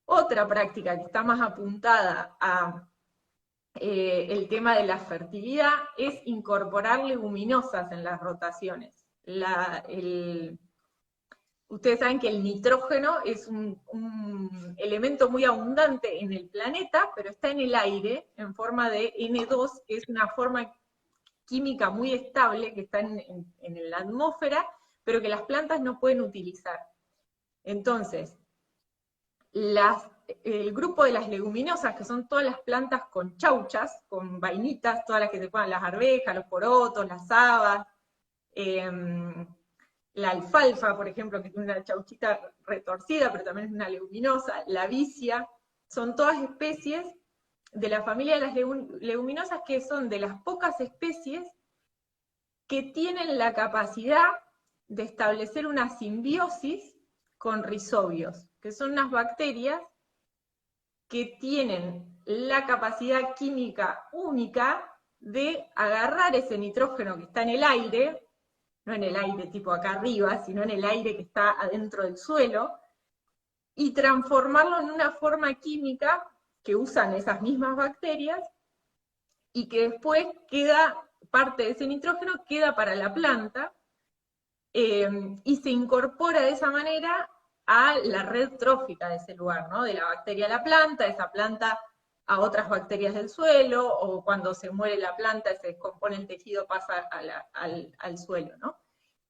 Otra práctica que está más apuntada a el tema de la fertilidad es incorporar leguminosas en las rotaciones. Ustedes saben que el nitrógeno es un elemento muy abundante en el planeta, pero está en el aire en forma de N2, que es una forma química muy estable que está en la atmósfera, pero que las plantas no pueden utilizar. Entonces, el grupo de las leguminosas, que son todas las plantas con chauchas, con vainitas, todas las que se ponen, las arvejas, los porotos, las habas, la alfalfa, por ejemplo, que tiene una chauchita retorcida, pero también es una leguminosa, la vicia, son todas especies de la familia de las leguminosas que son de las pocas especies que tienen la capacidad de establecer una simbiosis con rizobios, que son unas bacterias que tienen la capacidad química única de agarrar ese nitrógeno que está en el aire, no en el aire tipo acá arriba, sino en el aire que está adentro del suelo, y transformarlo en una forma química que usan esas mismas bacterias, y que después parte de ese nitrógeno queda para la planta, y se incorpora de esa manera a la red trófica de ese lugar, ¿no? De la bacteria a la planta, esa planta a otras bacterias del suelo, o cuando se muere la planta, se descompone el tejido, pasa al suelo, ¿no?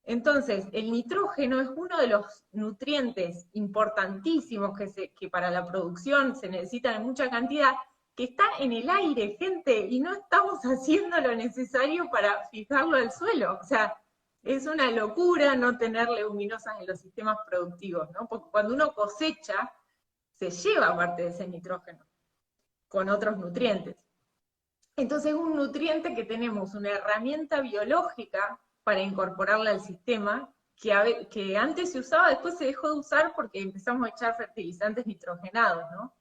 Entonces, el nitrógeno es uno de los nutrientes importantísimos que para la producción se necesitan en mucha cantidad, que está en el aire, gente, y no estamos haciendo lo necesario para fijarlo al suelo. O sea, es una locura no tener leguminosas en los sistemas productivos, ¿no? Porque cuando uno cosecha, se lleva parte de ese nitrógeno con otros nutrientes. Entonces es un nutriente que tenemos, una herramienta biológica para incorporarla al sistema, que antes se usaba, después se dejó de usar porque empezamos a echar fertilizantes nitrogenados, ¿no?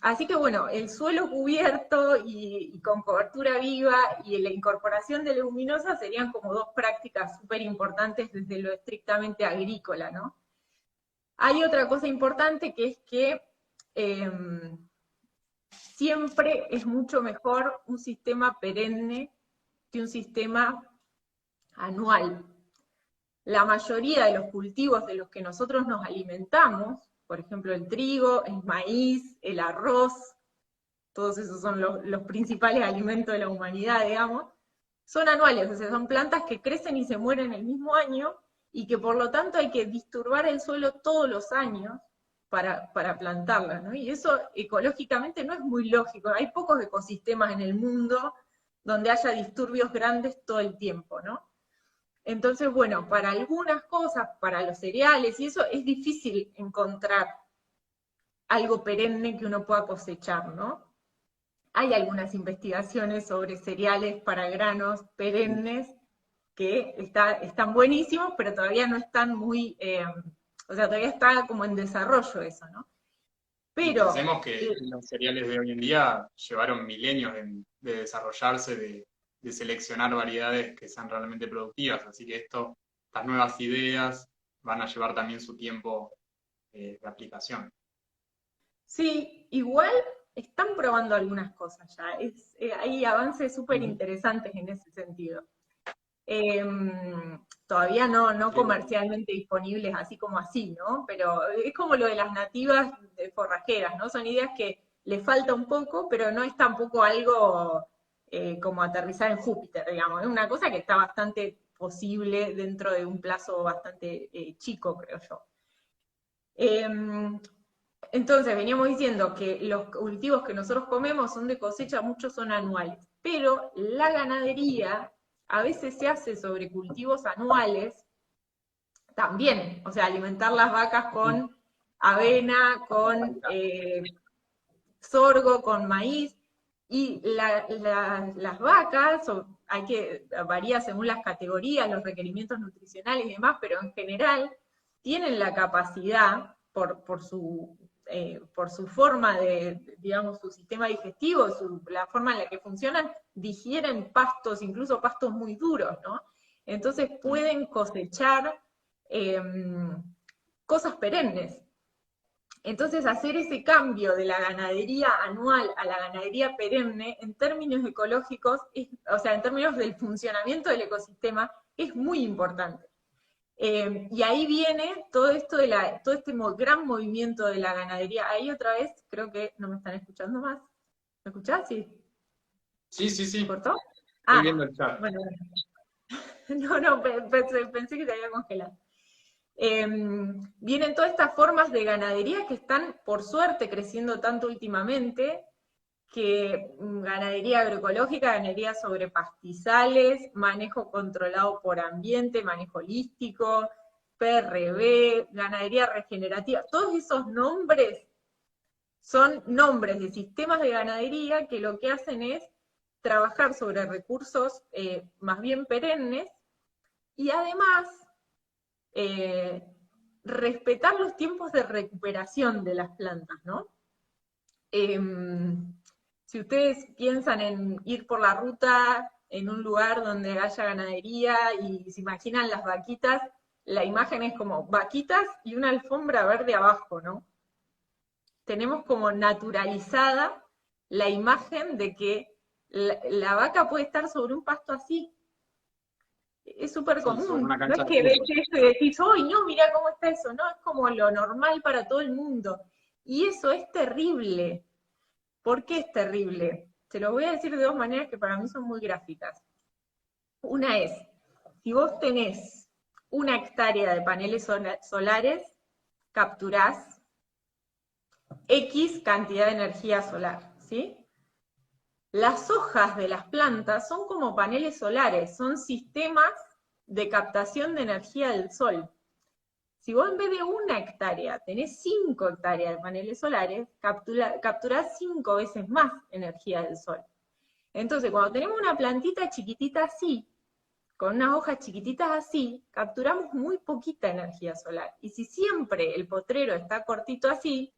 Así que bueno, el suelo cubierto y con cobertura viva y la incorporación de leguminosas serían como dos prácticas súper importantes desde lo estrictamente agrícola, ¿no? Hay otra cosa importante que es que siempre es mucho mejor un sistema perenne que un sistema anual. La mayoría de los cultivos de los que nosotros nos alimentamos, por ejemplo el trigo, el maíz, el arroz, todos esos son los principales alimentos de la humanidad, digamos, son anuales, o sea, son plantas que crecen y se mueren el mismo año, y que por lo tanto hay que disturbar el suelo todos los años para plantarlas, ¿no? Y eso ecológicamente no es muy lógico, hay pocos ecosistemas en el mundo donde haya disturbios grandes todo el tiempo, ¿no? Entonces, bueno, para algunas cosas, para los cereales y eso, es difícil encontrar algo perenne que uno pueda cosechar, ¿no? Hay algunas investigaciones sobre cereales para granos perennes que están buenísimos, pero todavía no están muy, o sea, todavía está como en desarrollo eso, ¿no? Pero pensemos que los cereales de hoy en día llevaron milenios de desarrollarse, de seleccionar variedades que sean realmente productivas, así que estas nuevas ideas van a llevar también su tiempo de aplicación. Sí, igual están probando algunas cosas ya, hay avances súper interesantes en ese sentido. Todavía no comercialmente disponibles así como así, ¿no? Pero es como lo de las nativas de forrajeras, ¿no? Son ideas que le falta un poco, pero no es tampoco algo como aterrizar en Júpiter, digamos. Es una cosa que está bastante posible dentro de un plazo bastante chico, creo yo. Entonces, veníamos diciendo que los cultivos que nosotros comemos son de cosecha, muchos son anuales, pero la ganadería a veces se hace sobre cultivos anuales también, o sea, alimentar las vacas con avena, con sorgo, con maíz, y las vacas, varía según las categorías, los requerimientos nutricionales y demás, pero en general tienen la capacidad, por su forma de, digamos, su sistema digestivo, la forma en la que funcionan, digieren pastos, incluso pastos muy duros, ¿no? Entonces pueden cosechar cosas perennes. Entonces, hacer ese cambio de la ganadería anual a la ganadería perenne, en términos ecológicos, o sea, en términos del funcionamiento del ecosistema, es muy importante. Y ahí viene todo esto todo este gran movimiento de la ganadería. Ahí otra vez, creo que no me están escuchando más. ¿Me escuchás? Sí. Sí. ¿Se cortó? Estoy viendo el chat. Bueno. No, pensé que se había congelado. Vienen todas estas formas de ganadería que están, por suerte, creciendo tanto últimamente, que ganadería agroecológica, ganadería sobre pastizales, manejo controlado por ambiente, manejo holístico, PRB, ganadería regenerativa, todos esos nombres son nombres de sistemas de ganadería que lo que hacen es trabajar sobre recursos más bien perennes y además respetar los tiempos de recuperación de las plantas, ¿no? Si ustedes piensan en ir por la ruta en un lugar donde haya ganadería y se imaginan las vaquitas, la imagen es como vaquitas y una alfombra verde abajo, ¿no? Tenemos como naturalizada la imagen de que la vaca puede estar sobre un pasto así. Es súper común. No es que ves eso y decís, ¡ay, no, mirá cómo está eso! No, es como lo normal para todo el mundo. Y eso es terrible. ¿Por qué es terrible? Se lo voy a decir de dos maneras que para mí son muy gráficas. Una es, si vos tenés 1 hectárea de paneles solares, capturás X cantidad de energía solar, ¿sí? Las hojas de las plantas son como paneles solares, son sistemas de captación de energía del sol. Si vos en vez de 1 hectárea tenés 5 hectáreas de paneles solares, capturás 5 veces más energía del sol. Entonces, cuando tenemos una plantita chiquitita así, con unas hojas chiquititas así, capturamos muy poquita energía solar. Y si siempre el potrero está cortito así,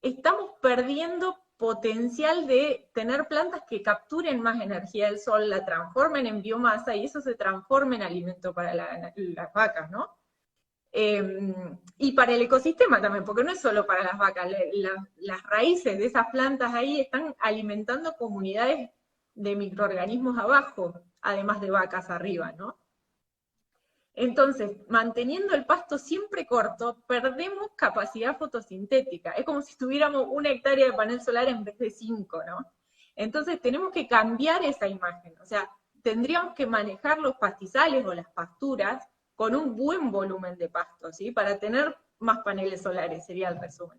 estamos perdiendo potencial de tener plantas que capturen más energía del sol, la transformen en biomasa y eso se transforma en alimento para las vacas, ¿no? Y para el ecosistema también, porque no es solo para las vacas, las raíces de esas plantas ahí están alimentando comunidades de microorganismos abajo, además de vacas arriba, ¿no? Entonces, manteniendo el pasto siempre corto, perdemos capacidad fotosintética. Es como si tuviéramos 1 hectárea de panel solar en vez de 5, ¿no? Entonces tenemos que cambiar esa imagen. O sea, tendríamos que manejar los pastizales o las pasturas con un buen volumen de pasto, ¿sí? Para tener más paneles solares, sería el resumen.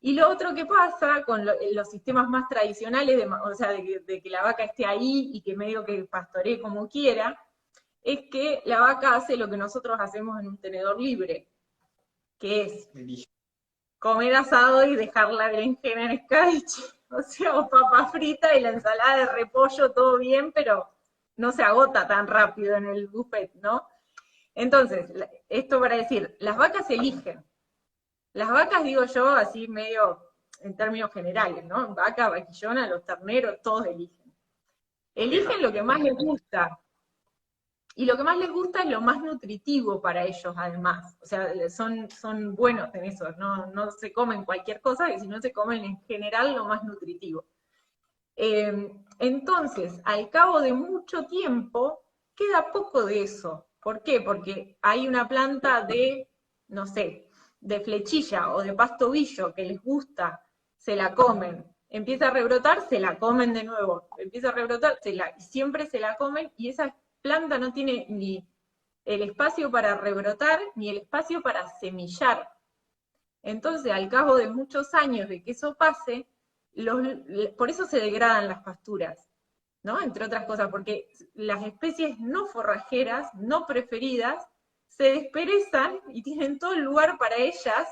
Y lo otro que pasa con los sistemas más tradicionales, o sea, de que la vaca esté ahí y que medio que pastoree como quiera, es que la vaca hace lo que nosotros hacemos en un tenedor libre, que es comer asado y dejar la berenjena en escabeche, o sea, o papa frita y la ensalada de repollo, todo bien, pero no se agota tan rápido en el buffet, ¿no? Entonces, esto para decir, las vacas eligen. Las vacas, digo yo, así medio en términos generales, ¿no? Vaca, vaquillona, los terneros, todos eligen. Eligen lo que más les gusta. Y lo que más les gusta es lo más nutritivo para ellos, además. O sea, son buenos en eso, no se comen cualquier cosa, sino se comen en general lo más nutritivo. Entonces, al cabo de mucho tiempo, queda poco de eso. ¿Por qué? Porque hay una planta de, no sé, de flechilla o de pastobillo que les gusta, se la comen. Empieza a rebrotar, se la comen de nuevo. Empieza a rebrotar, siempre se la comen, y esa planta no tiene ni el espacio para rebrotar, ni el espacio para semillar. Entonces, al cabo de muchos años de que eso pase, por eso se degradan las pasturas, ¿no? Entre otras cosas, porque las especies no forrajeras, no preferidas, se desperezan y tienen todo el lugar para ellas,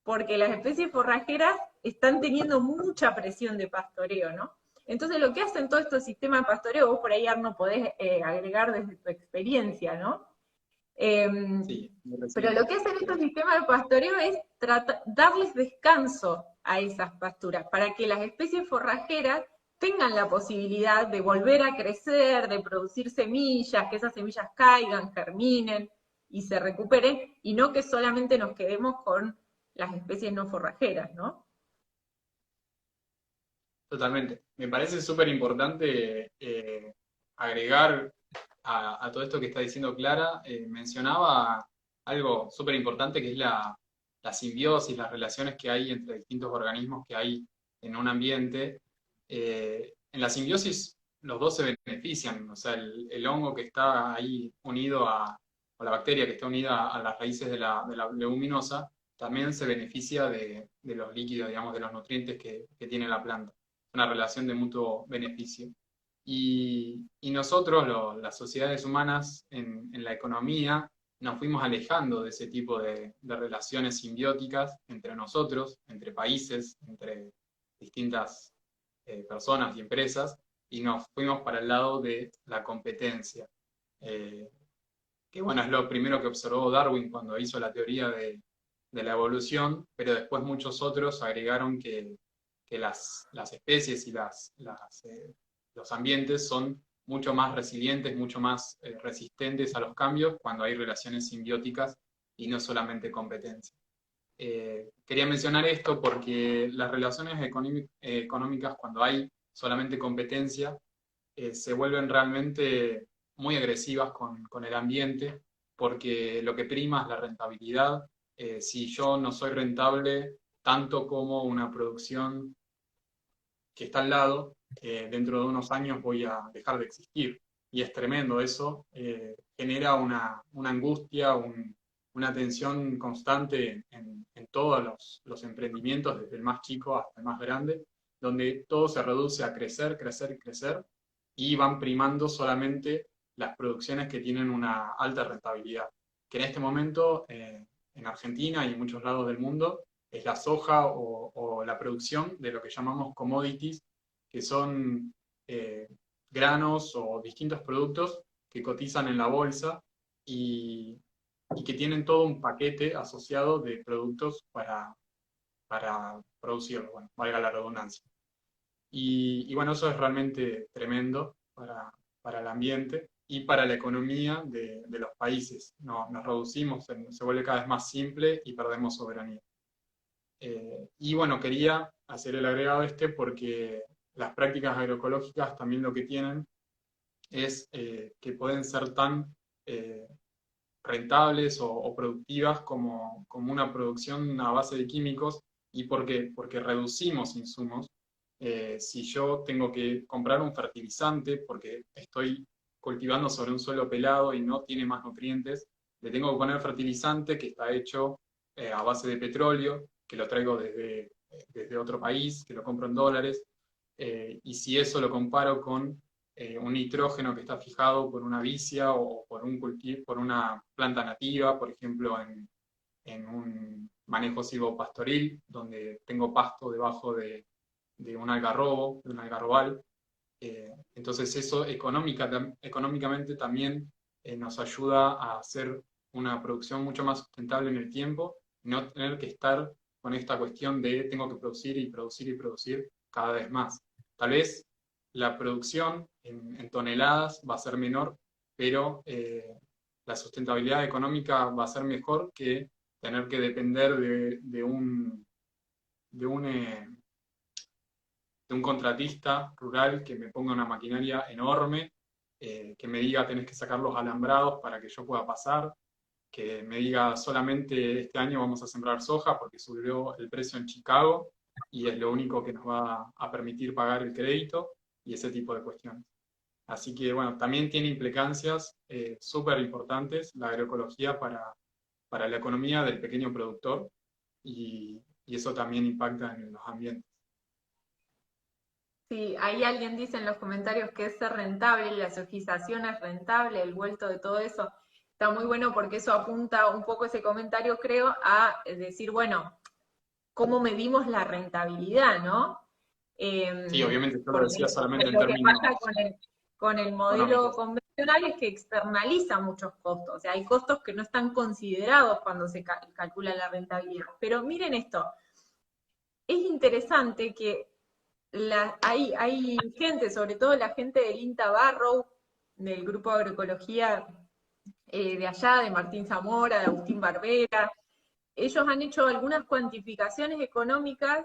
porque las especies forrajeras están teniendo mucha presión de pastoreo, ¿no? Entonces, lo que hacen todos estos sistemas de pastoreo, vos por ahí, Arno, podés agregar desde tu experiencia, ¿no? Sí, Pero lo que hacen estos sistemas de pastoreo es darles descanso a esas pasturas, para que las especies forrajeras tengan la posibilidad de volver a crecer, de producir semillas, que esas semillas caigan, germinen y se recuperen, y no que solamente nos quedemos con las especies no forrajeras, ¿no? Totalmente. Me parece súper importante agregar a todo esto que está diciendo Clara. Mencionaba algo súper importante que es la simbiosis, las relaciones que hay entre distintos organismos que hay en un ambiente. En la simbiosis los dos se benefician, o sea, el hongo que está ahí unido o la bacteria que está unida a las raíces de la leguminosa, también se beneficia de los líquidos, digamos, de los nutrientes que tiene la planta, una relación de mutuo beneficio. Y nosotros, las sociedades humanas, en la economía, nos fuimos alejando de ese tipo de relaciones simbióticas entre nosotros, entre países, entre distintas personas y empresas, y nos fuimos para el lado de la competencia. Eh, que bueno, es lo primero que observó Darwin cuando hizo la teoría de la evolución, pero después muchos otros agregaron que las especies y los ambientes son mucho más resilientes, mucho más resistentes a los cambios cuando hay relaciones simbióticas y no solamente competencia. Quería mencionar esto porque las relaciones económicas, cuando hay solamente competencia, se vuelven realmente muy agresivas con el ambiente, porque lo que prima es la rentabilidad. Si yo no soy rentable tanto como una producción que está al lado, dentro de unos años voy a dejar de existir. Y es tremendo eso, genera una angustia, una tensión constante en todos los emprendimientos, desde el más chico hasta el más grande, donde todo se reduce a crecer, crecer, crecer, y van primando solamente las producciones que tienen una alta rentabilidad, que en este momento en Argentina y en muchos lados del mundo es la soja o la producción de lo que llamamos commodities, que son granos o distintos productos que cotizan en la bolsa y, y que tienen todo un paquete asociado de productos para producirlo, bueno, valga la redundancia. Y bueno, eso es realmente tremendo para el ambiente y para la economía de los países. No, nos reducimos, se vuelve cada vez más simple y perdemos soberanía. Y bueno, quería hacer el agregado porque las prácticas agroecológicas también lo que tienen es que pueden ser tan rentables o productivas como una producción a base de químicos, y porque reducimos insumos. Si yo tengo que comprar un fertilizante porque estoy cultivando sobre un suelo pelado y no tiene más nutrientes, le tengo que poner fertilizante que está hecho a base de petróleo, que lo traigo desde otro país, que lo compro en dólares, y si eso lo comparo con un nitrógeno que está fijado por una vicia o por por una planta nativa, por ejemplo, en un manejo silvopastoril, donde tengo pasto debajo de un algarrobo, de un algarrobal. Entonces eso económicamente también nos ayuda a hacer una producción mucho más sustentable en el tiempo, y no tener que estar con esta cuestión de tengo que producir y producir y producir cada vez más. Tal vez la producción en toneladas va a ser menor, pero la sustentabilidad económica va a ser mejor que tener que depender de un contratista rural que me ponga una maquinaria enorme, que me diga tenés que sacar los alambrados para que yo pueda pasar, que me diga solamente este año vamos a sembrar soja porque subió el precio en Chicago y es lo único que nos va a permitir pagar el crédito, y ese tipo de cuestiones. Así que bueno, también tiene implicancias súper importantes la agroecología para la economía del pequeño productor, y eso también impacta en los ambientes. Sí, ahí alguien dice en los comentarios que es ser rentable, la sofización es rentable, el vuelto de todo eso. Está muy bueno porque eso apunta un poco ese comentario, creo, a decir, bueno, ¿cómo medimos la rentabilidad, no? Sí, obviamente yo lo Porque decía solamente en lo que términos pasa con el modelo económicos. convencional es que externaliza muchos costos. O sea, hay costos que no están considerados cuando se calcula la rentabilidad. Pero miren esto, es interesante que hay gente, sobre todo la gente del INTA Barrow, del Grupo de Agroecología de allá, de Martín Zamora, de Agustín Barbera, ellos han hecho algunas cuantificaciones económicas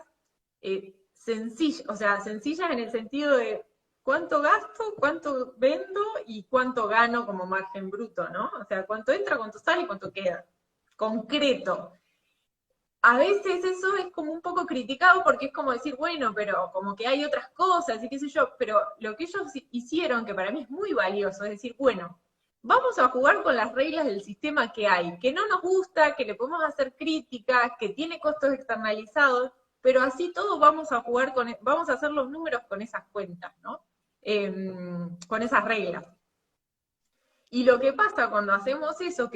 sencillas, o sea, sencillas en el sentido de cuánto gasto, cuánto vendo y cuánto gano como margen bruto, ¿no? O sea, cuánto entra, cuánto sale y cuánto queda. Concreto. A veces eso es como un poco criticado porque es como decir, bueno, pero como que hay otras cosas y qué sé yo, pero lo que ellos hicieron, que para mí es muy valioso, es decir, bueno, vamos a jugar con las reglas del sistema que hay, que no nos gusta, que le podemos hacer críticas, que tiene costos externalizados, pero así todo vamos a jugar vamos a hacer los números con esas cuentas, ¿no? Con esas reglas. Y lo que pasa cuando hacemos eso,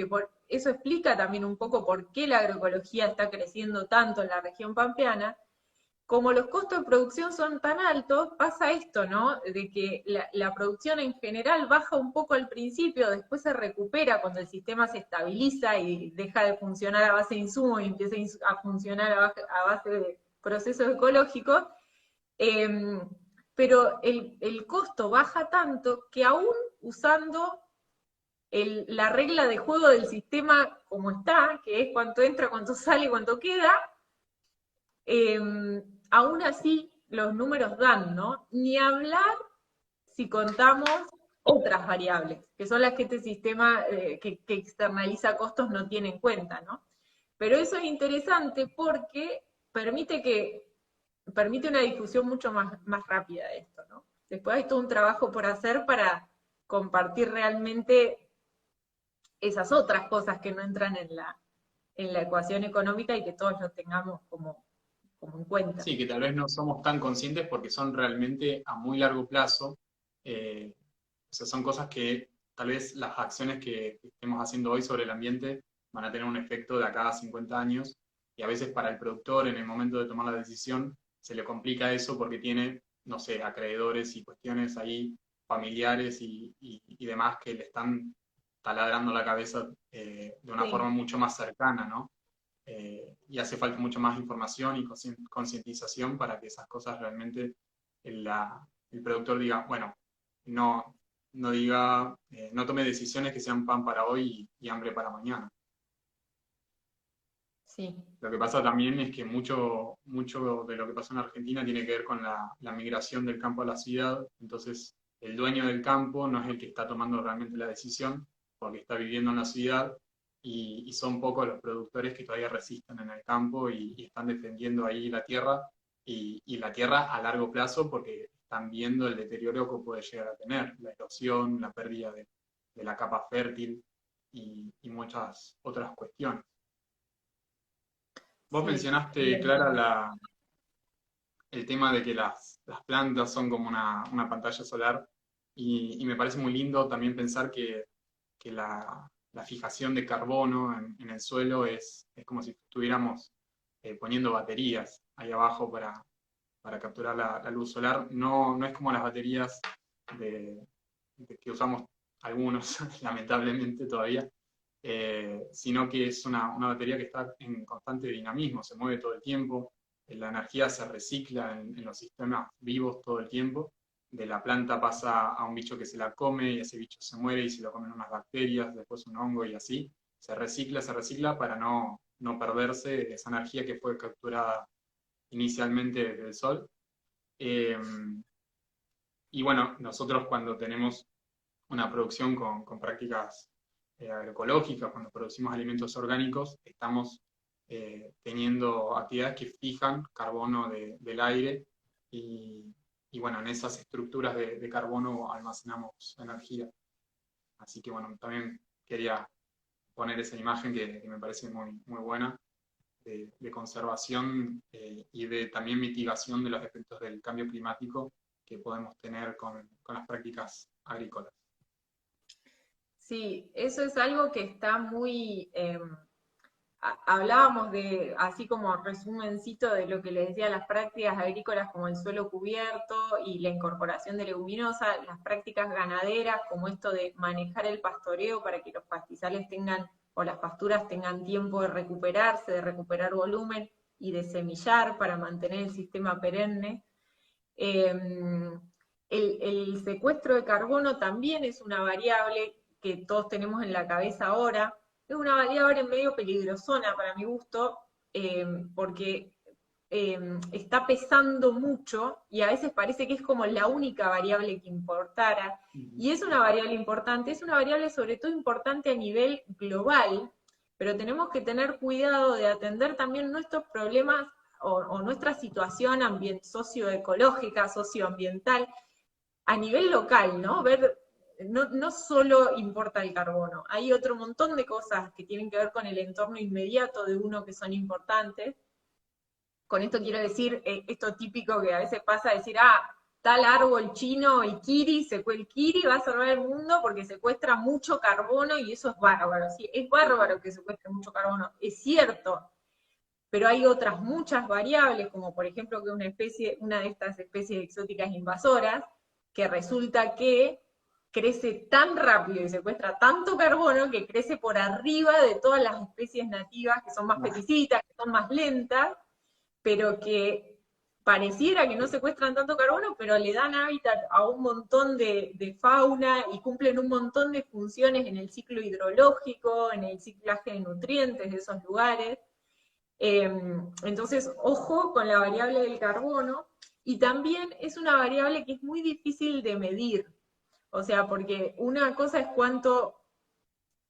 eso explica también un poco por qué la agroecología está creciendo tanto en la región pampeana, como los costos de producción son tan altos, pasa esto, ¿no? De que la producción en general baja un poco al principio, después se recupera cuando el sistema se estabiliza y deja de funcionar a base de insumos y empieza a funcionar a base de procesos ecológicos. Pero el costo baja tanto que aún usando la regla de juego del sistema como está, que es cuánto entra, cuánto sale, cuánto queda, eh, aún así los números dan, ¿no? Ni hablar si contamos otras variables, que son las que este sistema que externaliza costos no tiene en cuenta, ¿no? Pero eso es interesante porque permite una difusión mucho más rápida de esto, ¿no? Después hay todo un trabajo por hacer para compartir realmente esas otras cosas que no entran en la ecuación económica y que todos lo tengamos como en cuenta. Sí, que tal vez no somos tan conscientes porque son realmente a muy largo plazo. O sea, son cosas que tal vez las acciones que estemos haciendo hoy sobre el ambiente van a tener un efecto de acá a 50 años y a veces para el productor en el momento de tomar la decisión se le complica eso porque tiene, no sé, acreedores y cuestiones ahí familiares y demás que le están taladrando la cabeza de una Sí. forma mucho más cercana, ¿no? Y hace falta mucho más información y concientización para que esas cosas realmente el productor diga, bueno, no diga, no tome decisiones que sean pan para hoy y hambre para mañana. Sí. Lo que pasa también es que mucho de lo que pasa en Argentina tiene que ver con la migración del campo a la ciudad, entonces el dueño del campo no es el que está tomando realmente la decisión, porque está viviendo en la ciudad, y son pocos los productores que todavía resisten en el campo y están defendiendo ahí la tierra, y la tierra a largo plazo, porque están viendo el deterioro que puede llegar a tener, la erosión, la pérdida de la capa fértil y muchas otras cuestiones. Vos Sí. mencionaste, Clara, el tema de que las plantas son como una pantalla solar y me parece muy lindo también pensar que la fijación de carbono en el suelo es como si estuviéramos poniendo baterías ahí abajo para capturar la luz solar. No es como las baterías que usamos algunos, lamentablemente todavía, sino que es una batería que está en constante dinamismo, se mueve todo el tiempo, la energía se recicla en los sistemas vivos todo el tiempo, de la planta pasa a un bicho que se la come y ese bicho se muere y se lo comen unas bacterias, después un hongo y así, se recicla para no perderse esa energía que fue capturada inicialmente del sol. Y bueno, nosotros cuando tenemos una producción con prácticas agroecológicas, cuando producimos alimentos orgánicos, estamos teniendo actividades que fijan carbono del aire y bueno, en esas estructuras de carbono almacenamos energía. Así que bueno, también quería poner esa imagen que me parece muy buena de conservación y de también mitigación de los efectos del cambio climático que podemos tener con las prácticas agrícolas. Sí, eso es algo que está muy... hablábamos de, así como resumencito de lo que les decía, las prácticas agrícolas como el suelo cubierto y la incorporación de leguminosa, las prácticas ganaderas como esto de manejar el pastoreo para que los pastizales tengan, o las pasturas tengan tiempo de recuperarse, de recuperar volumen y de semillar para mantener el sistema perenne. El secuestro de carbono también es una variable que todos tenemos en la cabeza ahora. Es una variable medio peligrosona para mi gusto, porque está pesando mucho y a veces parece que es como la única variable que importara. Y es una variable importante, es una variable sobre todo importante a nivel global, pero tenemos que tener cuidado de atender también nuestros problemas o nuestra situación socioecológica, socioambiental, a nivel local, ¿no? No solo importa el carbono, hay otro montón de cosas que tienen que ver con el entorno inmediato de uno que son importantes. Con esto quiero decir esto típico que a veces pasa, decir, tal árbol chino, el kiri va a salvar el mundo porque secuestra mucho carbono y eso es bárbaro. Sí, es bárbaro que secuestre mucho carbono, es cierto, pero hay otras muchas variables, como por ejemplo que una de estas especies exóticas invasoras, que resulta que crece tan rápido y secuestra tanto carbono que crece por arriba de todas las especies nativas que son más peticitas, que son más lentas, pero que pareciera que no secuestran tanto carbono, pero le dan hábitat a un montón de fauna y cumplen un montón de funciones en el ciclo hidrológico, en el ciclaje de nutrientes de esos lugares. Entonces, ojo con la variable del carbono, y también es una variable que es muy difícil de medir, o sea, porque una cosa es cuánto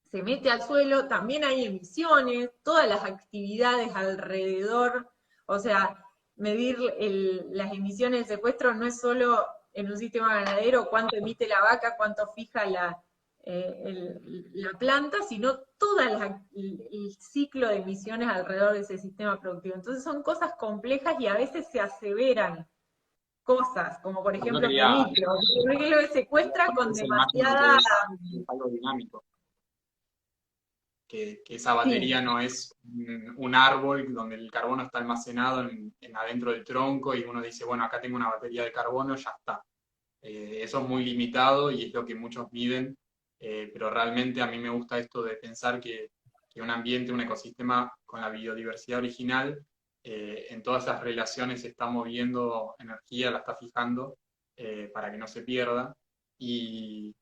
se mete al suelo, también hay emisiones, todas las actividades alrededor, o sea, medir las emisiones del secuestro no es solo en un sistema ganadero cuánto emite la vaca, cuánto fija la planta, sino todo el ciclo de emisiones alrededor de ese sistema productivo. Entonces son cosas complejas y a veces se aseveran cosas, como por ejemplo que el litio, que lo secuestra con demasiada... Es algo dinámico. Que esa batería no es un árbol donde el carbono está almacenado adentro del tronco y uno dice, bueno, acá tengo una batería de carbono, ya está. Eso es muy limitado y es lo que muchos miden, pero realmente a mí me gusta esto de pensar que un ambiente, un ecosistema con la biodiversidad original, en todas esas relaciones está moviendo energía, la está fijando para que no se pierda, y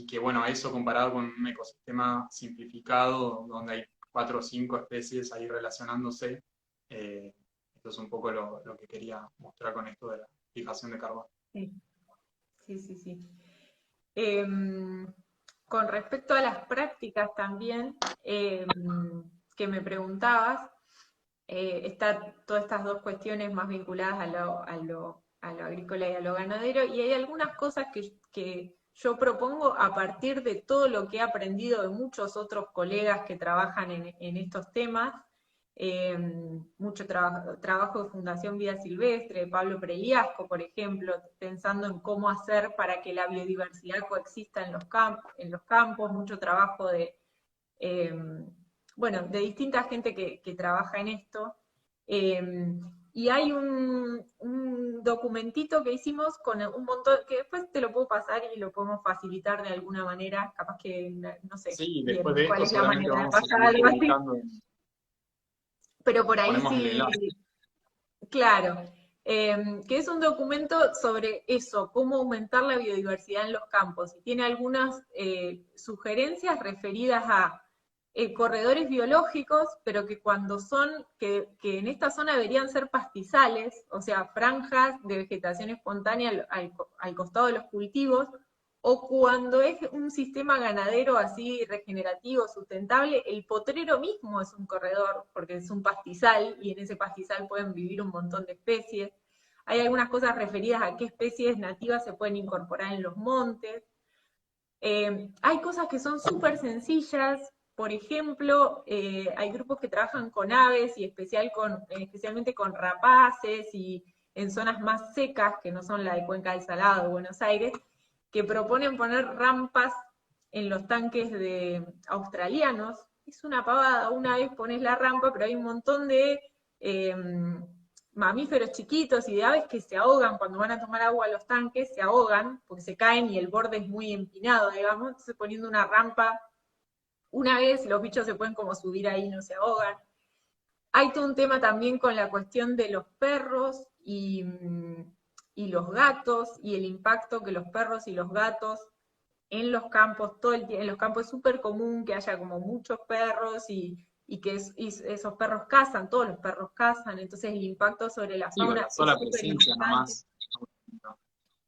que bueno, eso comparado con un ecosistema simplificado, donde hay 4 o 5 especies ahí relacionándose, esto es un poco lo que quería mostrar con esto de la fijación de carbono. Sí. Con respecto a las prácticas también, que me preguntabas, están todas estas dos cuestiones más vinculadas a lo agrícola y a lo ganadero, y hay algunas cosas que yo propongo a partir de todo lo que he aprendido de muchos otros colegas que trabajan en estos temas, mucho trabajo de Fundación Vida Silvestre, de Pablo Preliasco, por ejemplo, pensando en cómo hacer para que la biodiversidad coexista en los campos, mucho trabajo de distinta gente que trabaja en esto. Y hay un documentito que hicimos con un montón, que después te lo puedo pasar y lo podemos facilitar de alguna manera, capaz que, no sé, sí, después de cuál esto es la manera de vamos a pasar algo así. Pero por ahí sí, claro, que es un documento sobre eso, cómo aumentar la biodiversidad en los campos, y tiene algunas sugerencias referidas a corredores biológicos, pero que cuando que en esta zona deberían ser pastizales, o sea, franjas de vegetación espontánea al costado de los cultivos, o cuando es un sistema ganadero así regenerativo, sustentable, el potrero mismo es un corredor, porque es un pastizal, y en ese pastizal pueden vivir un montón de especies. Hay algunas cosas referidas a qué especies nativas se pueden incorporar en los montes. Hay cosas que son súper sencillas, por ejemplo, hay grupos que trabajan con aves y especialmente con rapaces y en zonas más secas, que no son la de Cuenca del Salado o Buenos Aires, que proponen poner rampas en los tanques australianos. Es una pavada, una vez pones la rampa, pero hay un montón de mamíferos chiquitos y de aves que se ahogan cuando van a tomar agua a los tanques, se ahogan porque se caen y el borde es muy empinado, digamos, entonces poniendo una rampa, una vez los bichos se pueden como subir ahí, no se ahogan. Hay todo un tema también con la cuestión de los perros y los gatos, y el impacto que los perros y los gatos en los campos, en los campos es súper común que haya como muchos perros y que esos perros cazan, todos los perros cazan, entonces el impacto sobre la Sí, con fauna la es sola súper presencia importante. nomás.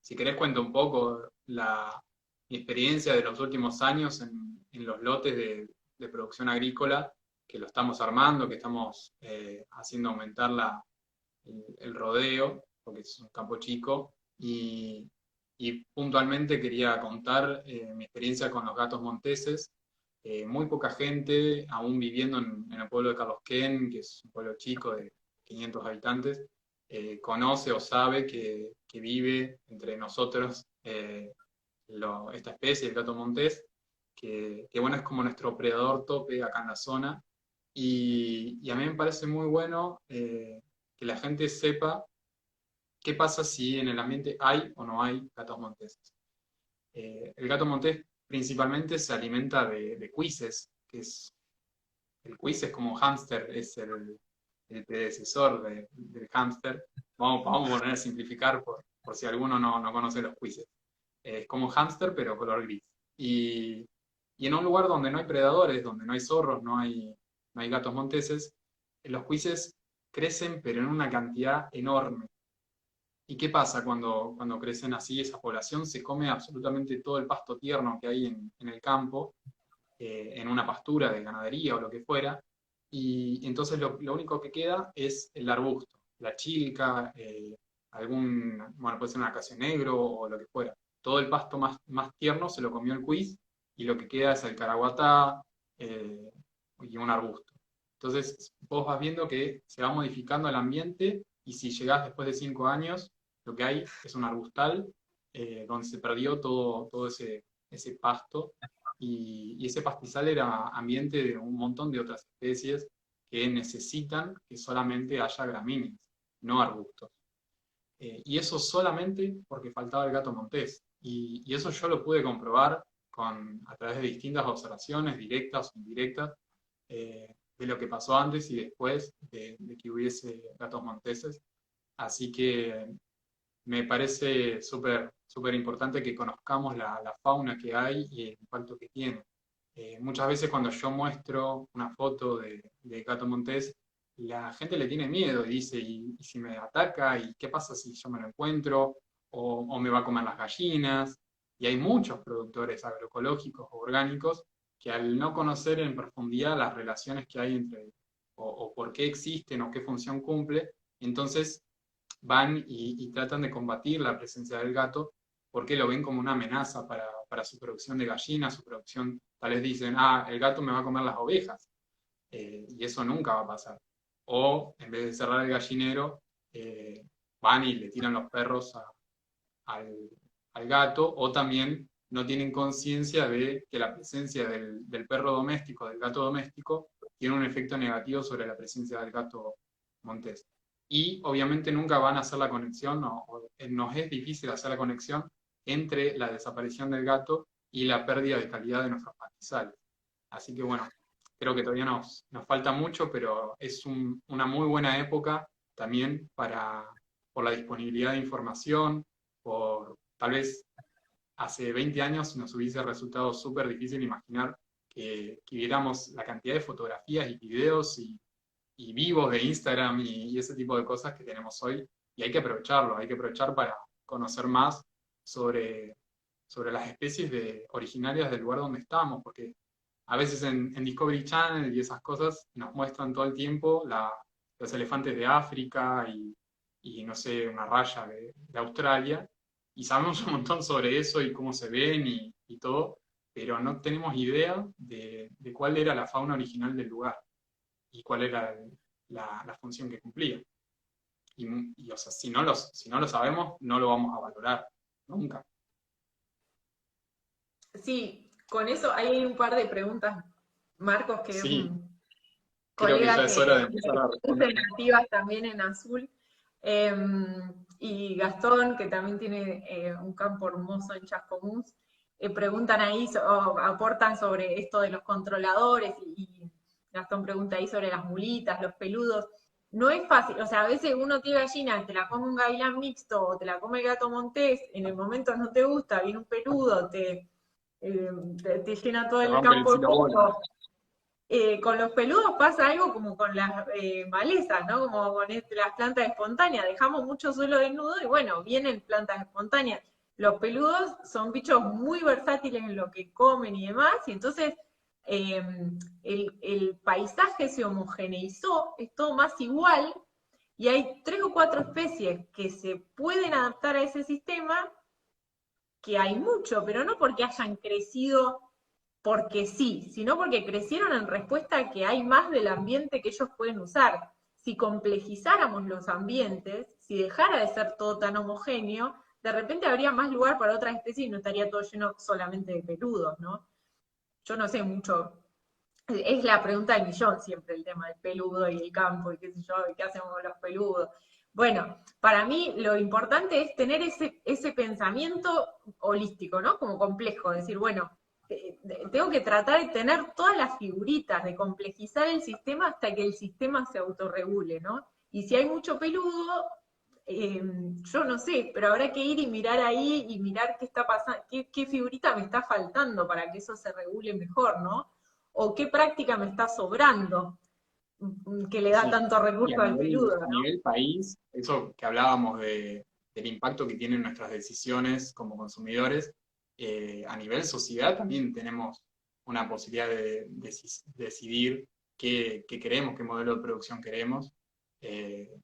Si querés cuento un poco mi experiencia de los últimos años en los lotes de producción agrícola, que lo estamos armando, que estamos haciendo aumentar el rodeo, porque es un campo chico, y puntualmente quería contar mi experiencia con los gatos monteses. Muy poca gente, aún viviendo en el pueblo de Carlos Quén, que es un pueblo chico de 500 habitantes, conoce o sabe que vive entre nosotros esta especie, el gato montés, que bueno, es como nuestro predador tope acá en la zona. Y a mí me parece muy bueno que la gente sepa qué pasa si en el ambiente hay o no hay gatos monteses. El gato montés principalmente se alimenta de cuises, el cuis es como hámster, es el predecesor del hámster. Vamos a poner a simplificar por si alguno no conoce los cuises. Es como hámster, pero color gris. Y en un lugar donde no hay predadores, donde no hay zorros, no hay gatos monteses, los cuises crecen, pero en una cantidad enorme. ¿Y qué pasa cuando crecen así? Esa población se come absolutamente todo el pasto tierno que hay en el campo, en una pastura de ganadería o lo que fuera, y entonces lo único que queda es el arbusto, la chilca, bueno, puede ser un acacio negro o lo que fuera. Todo el pasto más tierno se lo comió el cuis, y lo que queda es el caraguatá y un arbusto. Entonces vos vas viendo que se va modificando el ambiente, y si llegás después de 5 años, lo que hay es un arbustal donde se perdió todo ese pasto, y ese pastizal era ambiente de un montón de otras especies que necesitan que solamente haya gramíneas, no arbustos. Y eso solamente porque faltaba el gato montés. Y eso yo lo pude comprobar a través de distintas observaciones, directas o indirectas, de lo que pasó antes y después de que hubiese gatos monteses. Así que me parece súper importante que conozcamos la fauna que hay y el impacto que tiene. Muchas veces cuando yo muestro una foto de gato montés, la gente le tiene miedo y dice, ¿y si me ataca? ¿Y qué pasa si yo me lo encuentro? ¿O me va a comer las gallinas? Y hay muchos productores agroecológicos o orgánicos que al no conocer en profundidad las relaciones que hay entre, o por qué existen o qué función cumple, entonces van y tratan de combatir la presencia del gato porque lo ven como una amenaza para su producción de gallinas, su producción, tal vez dicen, el gato me va a comer las ovejas, y eso nunca va a pasar. O en vez de cerrar el gallinero, van y le tiran los perros al gato, o también no tienen conciencia de que la presencia del perro doméstico, del gato doméstico, tiene un efecto negativo sobre la presencia del gato montés. Y obviamente nunca van a hacer la conexión, nos es difícil hacer la conexión entre la desaparición del gato y la pérdida de calidad de nuestros pastizales. Así que bueno, creo que todavía nos falta mucho, pero es una muy buena época también por la disponibilidad de información, tal vez hace 20 años nos hubiese resultado súper difícil imaginar que viéramos la cantidad de fotografías y videos y vivos de Instagram y ese tipo de cosas que tenemos hoy, y hay que aprovechar para conocer más sobre las especies originarias del lugar donde estamos, porque a veces en Discovery Channel y esas cosas nos muestran todo el tiempo los elefantes de África y no sé, una raya de Australia, y sabemos un montón sobre eso y cómo se ven y todo, pero no tenemos idea de cuál era la fauna original del lugar y cuál era la función que cumplía. O sea, si no lo sabemos, no lo vamos a valorar nunca. Sí, con eso hay un par de preguntas, Marcos, que es Sí, un creo que colega ya es hora de empezar a responder. nativas también en Azul, y Gastón, que también tiene un campo hermoso en Chascomús, preguntan ahí, o aportan sobre esto de los controladores, y Gastón pregunta ahí sobre las mulitas, los peludos. No es fácil, o sea, a veces uno tiene gallina, te la come un gavilán mixto, o te la come el gato montés, en el momento no te gusta, viene un peludo, te llena todo Se el rompe el campo de silobola. poco. Con los peludos pasa algo como con las malezas, ¿no? Como con las plantas espontáneas, dejamos mucho suelo desnudo y bueno, vienen plantas espontáneas. Los peludos son bichos muy versátiles en lo que comen y demás, y entonces el paisaje se homogeneizó, es todo más igual, y hay 3 o 4 especies que se pueden adaptar a ese sistema, que hay mucho, pero no porque hayan crecido porque sí, sino porque crecieron en respuesta a que hay más del ambiente que ellos pueden usar. Si complejizáramos los ambientes, si dejara de ser todo tan homogéneo, de repente habría más lugar para otras especies y no estaría todo lleno solamente de peludos, ¿no? Yo no sé mucho, es la pregunta del millón siempre, el tema del peludo y el campo y qué sé yo, y qué hacemos con los peludos. Bueno, para mí lo importante es tener ese pensamiento holístico, ¿no? Como complejo, decir, bueno, tengo que tratar de tener todas las figuritas, de complejizar el sistema hasta que el sistema se autorregule, ¿no? Y si hay mucho peludo, yo no sé, pero habrá que ir y mirar ahí y mirar qué está pasando, qué figurita me está faltando para que eso se regule mejor, ¿no? O qué práctica me está sobrando, que le da Sí. tanto Y recurso al peludo, a ¿no? nivel país, eso que hablábamos del impacto que tienen nuestras decisiones como consumidores, a nivel sociedad también tenemos una posibilidad de decidir qué queremos, qué modelo de producción queremos, eh,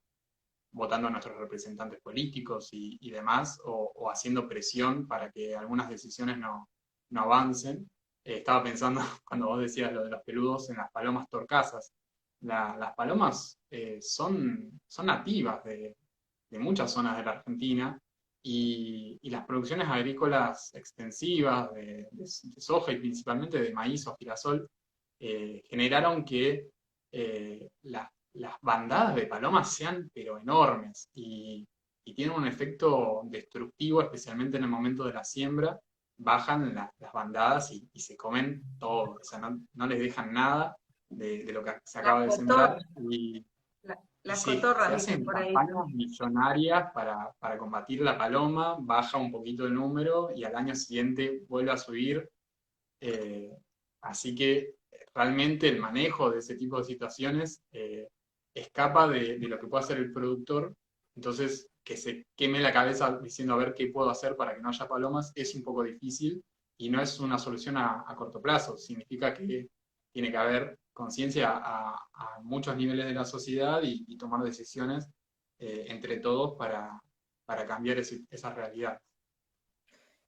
votando a nuestros representantes políticos y demás, o haciendo presión para que algunas decisiones no avancen. Estaba pensando, cuando vos decías lo de los peludos, en las palomas torcasas. Las palomas son nativas de muchas zonas de la Argentina, y las producciones agrícolas extensivas de soja y principalmente de maíz o girasol generaron que las bandadas de palomas sean pero enormes, y tienen un efecto destructivo, especialmente en el momento de la siembra. Bajan las bandadas y se comen todo, o sea, no les dejan nada de lo que se acaba Las de sembrar, cotorras, y las se cotorras dicen hacen por ahí, campañas ¿no? millonarias para combatir la paloma. Baja un poquito el número y al año siguiente vuelve a subir. eh, Así que realmente el manejo de ese tipo de situaciones escapa de lo que puede hacer el productor. Entonces, que se queme la cabeza diciendo a ver qué puedo hacer para que no haya palomas es un poco difícil, y no es una solución a corto plazo. Significa que tiene que haber conciencia a muchos niveles de la sociedad, y tomar decisiones entre todos para cambiar esa realidad.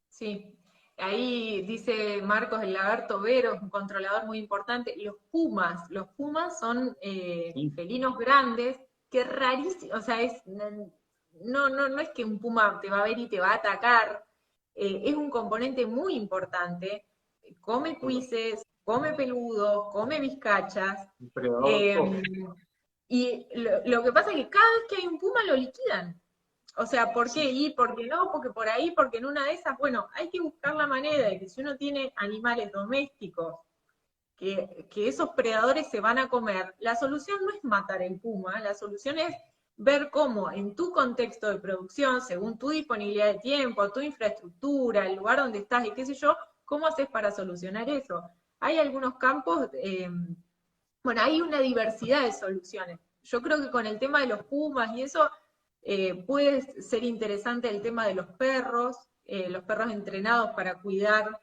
Sí, ahí dice Marcos el lagarto vero, un controlador muy importante. Los pumas son ¿Sí? felinos grandes, que rarísimo, o sea, no es que un puma te va a ver y te va a atacar, es un componente muy importante. Come cuises, come peludo, come vizcachas, Un predador eh, top. y lo que pasa es que cada vez que hay un puma lo liquidan. O sea, ¿por qué Sí. ir? ¿Por qué no? Porque por ahí, porque en una de esas, bueno, hay que buscar la manera de que si uno tiene animales domésticos, que esos predadores se van a comer, la solución no es matar el puma, la solución es ver cómo en tu contexto de producción, según tu disponibilidad de tiempo, tu infraestructura, el lugar donde estás y qué sé yo, cómo haces para solucionar eso. Hay algunos campos, bueno, hay una diversidad de soluciones. Yo creo que con el tema de los pumas y eso, puede ser interesante el tema de los perros entrenados para cuidar,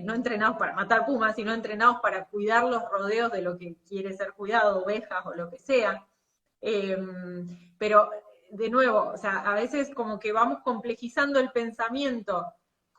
no entrenados para matar pumas, sino entrenados para cuidar los rodeos de lo que quiere ser cuidado, ovejas o lo que sea. Eh, pero, de nuevo, o sea, a veces como que vamos complejizando el pensamiento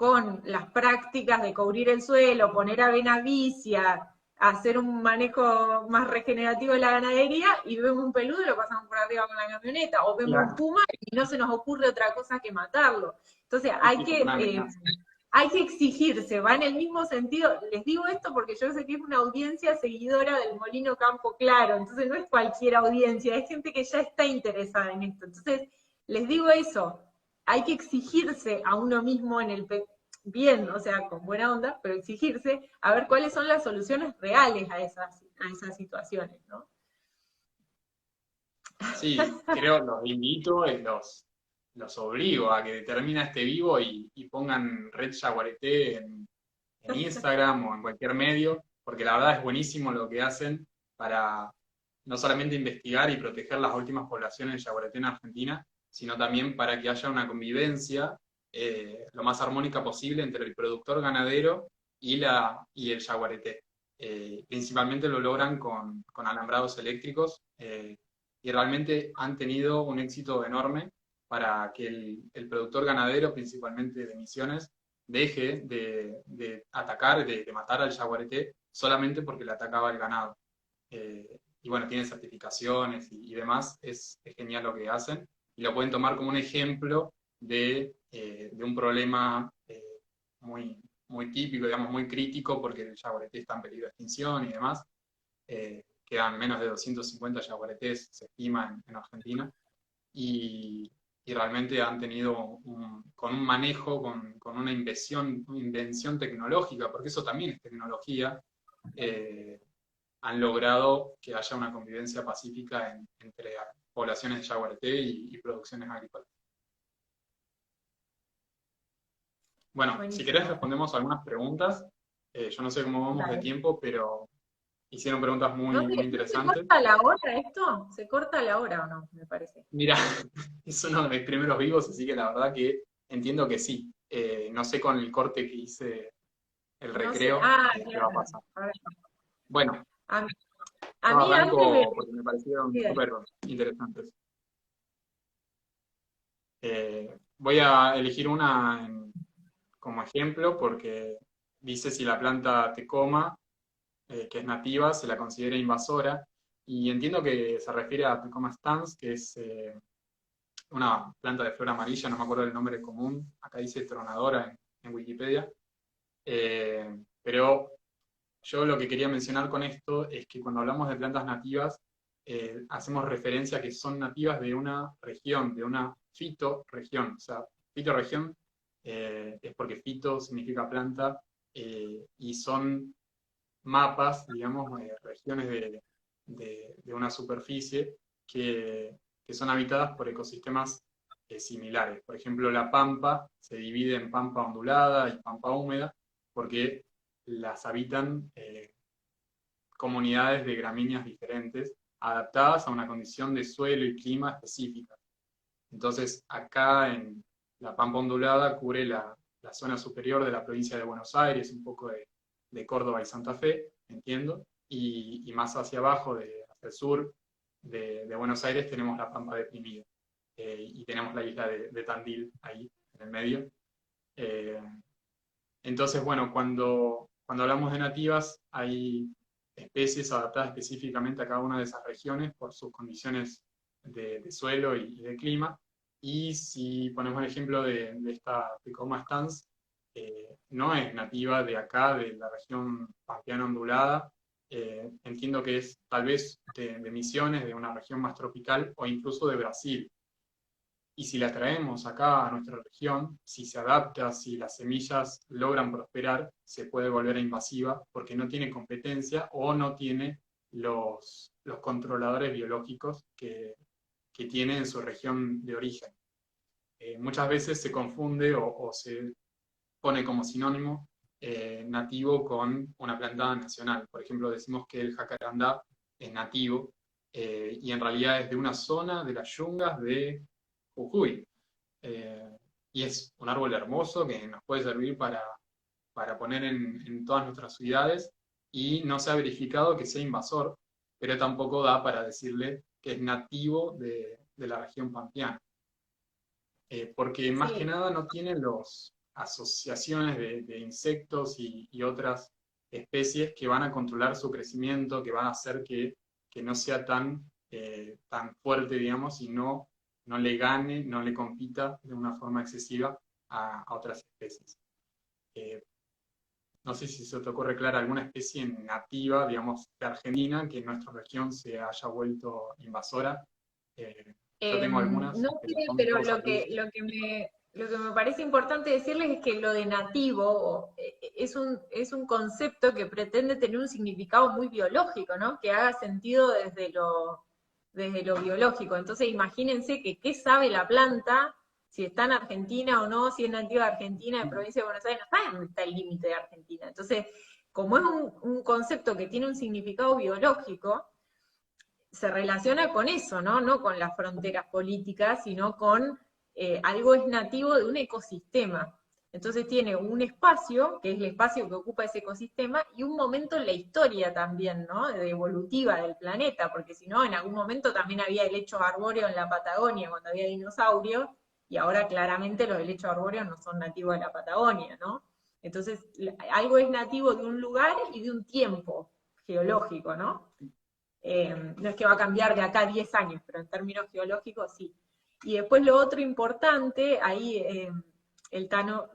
con las prácticas de cubrir el suelo, poner avena vicia, hacer un manejo más regenerativo de la ganadería, y vemos un peludo y lo pasamos por arriba con la camioneta, o vemos un puma y no se nos ocurre otra cosa que matarlo. Entonces hay que exigirse, va en el mismo sentido. Les digo esto porque yo sé que es una audiencia seguidora del Molino Campo Claro, entonces no es cualquier audiencia, es gente que ya está interesada en esto. Entonces, les digo eso, hay que exigirse a uno mismo en el bien, o sea, con buena onda, pero exigirse a ver cuáles son las soluciones reales a esas situaciones, ¿no? Sí, creo, los invito y los obligo a que determinen este vivo y pongan Red Yaguareté en Instagram o en cualquier medio, porque la verdad es buenísimo lo que hacen para no solamente investigar y proteger las últimas poblaciones de yaguareté en Argentina, sino también para que haya una convivencia lo más armónica posible entre el productor ganadero y el yaguareté. Principalmente lo logran con alambrados eléctricos y realmente han tenido un éxito enorme para que el productor ganadero, principalmente de Misiones, deje de atacar, de matar al yaguareté solamente porque le atacaba el ganado. Y bueno, tienen certificaciones y demás, es genial lo que hacen, y lo pueden tomar como un ejemplo de un problema muy, muy típico, digamos, muy crítico, porque el yaguareté está en peligro de extinción y demás. Quedan menos de 250 yaguaretés, se estima, en Argentina, y realmente han tenido con un manejo, con una invención tecnológica, porque eso también es tecnología, han logrado que haya una convivencia pacífica entre poblaciones de yaguareté y producciones agrícolas. Bueno, Buenísimo. Si querés respondemos algunas preguntas. Yo no sé cómo vamos de tiempo, pero hicieron preguntas muy interesantes. ¿Se corta la hora esto? ¿Se corta la hora o no? Me parece. Mira, es uno de mis primeros vivos, así que la verdad que entiendo que sí. No sé con el corte que hice el recreo qué va a pasar. Bueno, a mí arranco porque me parecieron súper interesantes. Voy a elegir una como ejemplo porque dice si la planta tecoma, que es nativa, se la considera invasora, y entiendo que se refiere a Tecoma stans, que es una planta de flor amarilla, no me acuerdo el nombre común, acá dice tronadora en Wikipedia, pero yo lo que quería mencionar con esto es que cuando hablamos de plantas nativas, hacemos referencia a que son nativas de una región, de una fitorregión. O sea, fitorregión es porque fito significa planta, y son mapas, digamos, regiones de una superficie que son habitadas por ecosistemas similares. Por ejemplo, la pampa se divide en pampa ondulada y pampa húmeda, porque las habitan comunidades de gramíneas diferentes, adaptadas a una condición de suelo y clima específica. Entonces, acá en la pampa ondulada cubre la zona superior de la provincia de Buenos Aires, un poco de Córdoba y Santa Fe, entiendo, y más hacia abajo, hacia el sur de Buenos Aires, tenemos la pampa deprimida, y tenemos la isla de Tandil ahí, en el medio. Entonces, bueno, cuando hablamos de nativas, hay especies adaptadas específicamente a cada una de esas regiones por sus condiciones de suelo y de clima. Y si ponemos el ejemplo de esta Tecoma stans, no es nativa de acá, de la región pampeana ondulada. Entiendo que es tal vez de Misiones, de una región más tropical, o incluso de Brasil. Y si la traemos acá a nuestra región, si se adapta, si las semillas logran prosperar, se puede volver invasiva porque no tiene competencia o no tiene los controladores biológicos que tiene en su región de origen. Muchas veces se confunde o se pone como sinónimo nativo con una planta nacional. Por ejemplo, decimos que el jacarandá es nativo, y en realidad es de una zona de las yungas de Jujuy. Y es un árbol hermoso que nos puede servir para poner en todas nuestras ciudades, y no se ha verificado que sea invasor, pero tampoco da para decirle que es nativo de la región pampeana. Porque más que nada no tiene los asociaciones de insectos y otras especies que van a controlar su crecimiento, que van a hacer que no sea tan fuerte, digamos, y no le gane, no le compita de una forma excesiva a otras especies. No sé si se te ocurre, Clara, alguna especie nativa, digamos, de Argentina, que en nuestra región se haya vuelto invasora. Yo tengo algunas, No pero sé, son pero todos arbustos. lo que me parece importante decirles es que lo de nativo es un concepto que pretende tener un significado muy biológico, ¿no? Que haga sentido desde lo biológico. Entonces imagínense que qué sabe la planta, si está en Argentina o no, si es nativa de Argentina, de provincia de Buenos Aires, no saben dónde está el límite de Argentina. Entonces, como es un concepto que tiene un significado biológico, se relaciona con eso, ¿no? No con las fronteras políticas, sino con algo es nativo de un ecosistema. Entonces tiene un espacio, que es el espacio que ocupa ese ecosistema, y un momento en la historia también, ¿no? De evolutiva del planeta, porque si no, en algún momento también había helechos arbóreos en la Patagonia, cuando había dinosaurios, y ahora claramente los helechos arbóreos no son nativos de la Patagonia, ¿no? Entonces, algo es nativo de un lugar y de un tiempo geológico, ¿no? No es que va a cambiar de acá a 10 años, pero en términos geológicos sí. Y después lo otro importante, ahí el Tano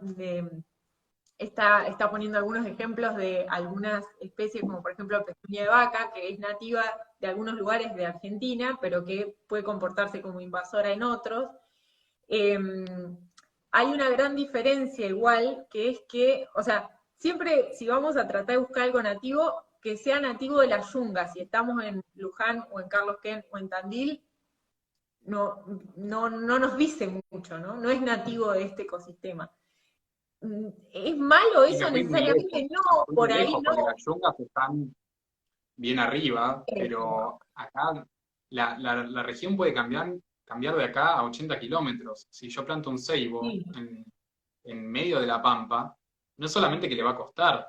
está poniendo algunos ejemplos de algunas especies, como por ejemplo pezuña de vaca, que es nativa de algunos lugares de Argentina, pero que puede comportarse como invasora en otros. Hay una gran diferencia igual, que es que, o sea, siempre si vamos a tratar de buscar algo nativo, que sea nativo de las yungas, si estamos en Luján o en Carlos Ken o en Tandil, no nos dice mucho, ¿no? No es nativo de este ecosistema. ¿Es malo Y me eso fui muy necesariamente? lejos, me No, fui por muy ahí lejos, porque no. las yungas están bien arriba, Eso. pero acá la región puede cambiar de acá a 80 kilómetros. Si yo planto un ceibo Sí, en medio de la pampa, no solamente que le va a costar,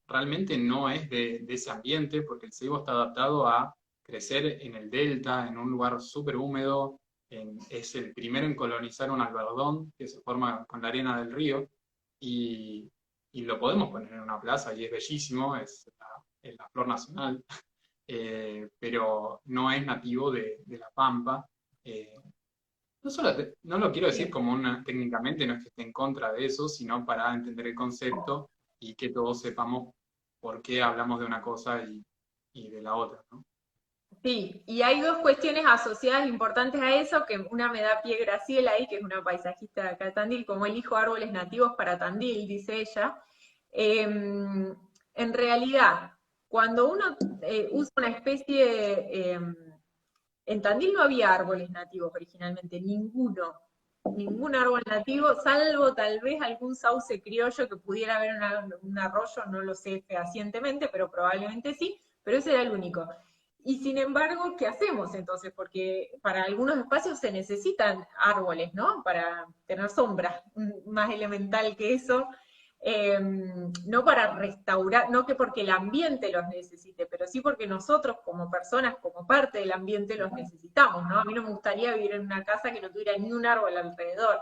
realmente no es de ese ambiente, porque el ceibo está adaptado a crecer en el delta, en un lugar súper húmedo, es el primero en colonizar un albardón que se forma con la arena del río, y, y lo podemos poner en una plaza y es bellísimo, es la flor nacional, pero no es nativo de la pampa. eh, no lo quiero decir sí. como técnicamente, no es que esté en contra de eso, sino para entender el concepto y que todos sepamos por qué hablamos de una cosa y de la otra, ¿no? Sí, y hay dos cuestiones asociadas importantes a eso, que una me da pie Graciela ahí, que es una paisajista de acá de Tandil, como elijo árboles nativos para Tandil, dice ella. En realidad, cuando uno usa una especie, en Tandil no había árboles nativos originalmente, ningún árbol nativo, salvo tal vez algún sauce criollo que pudiera haber un arroyo, no lo sé fehacientemente, pero probablemente sí, pero ese era el único. Y sin embargo, ¿qué hacemos entonces? Porque para algunos espacios se necesitan árboles, ¿no? Para tener sombra, más elemental que eso. No para restaurar, no que porque el ambiente los necesite, pero sí porque nosotros como personas, como parte del ambiente, los necesitamos, ¿no? A mí no me gustaría vivir en una casa que no tuviera ni un árbol alrededor.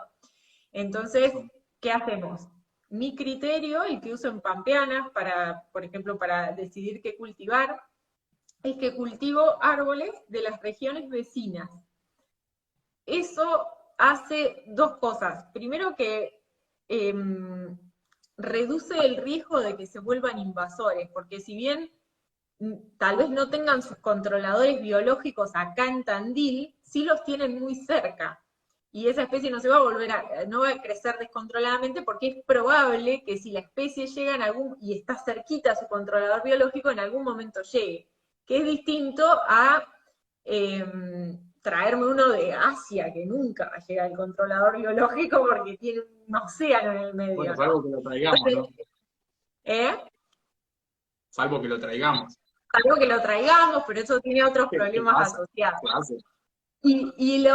Entonces, ¿qué hacemos? Mi criterio, el que uso en Pampeanas, por ejemplo, para decidir qué cultivar, es que cultivo árboles de las regiones vecinas. Eso hace dos cosas. Primero que reduce el riesgo de que se vuelvan invasores, porque si bien tal vez no tengan sus controladores biológicos acá en Tandil, sí los tienen muy cerca. Y esa especie no se va a no va a crecer descontroladamente porque es probable que si la especie llega y está cerquita a su controlador biológico, en algún momento llegue. Que es distinto a traerme uno de Asia, que nunca va a llegar al controlador biológico porque tiene un océano en el medio, Bueno, ¿no? salvo que lo traigamos, ¿no? ¿Eh? Salvo que lo traigamos. Algo que lo traigamos, pero eso tiene otros ¿Qué problemas pasa? asociados. ¿Qué hace? Y el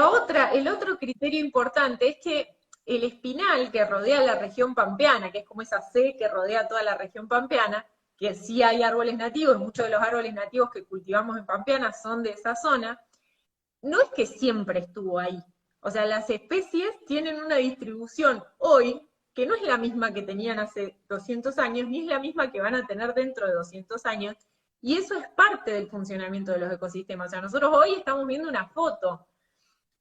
otro criterio importante es que el espinal que rodea la región pampeana, que es como esa C que rodea toda la región pampeana, que sí hay árboles nativos, muchos de los árboles nativos que cultivamos en Pampeana son de esa zona, no es que siempre estuvo ahí. O sea, las especies tienen una distribución hoy que no es la misma que tenían hace 200 años, ni es la misma que van a tener dentro de 200 años, y eso es parte del funcionamiento de los ecosistemas. O sea, nosotros hoy estamos viendo una foto,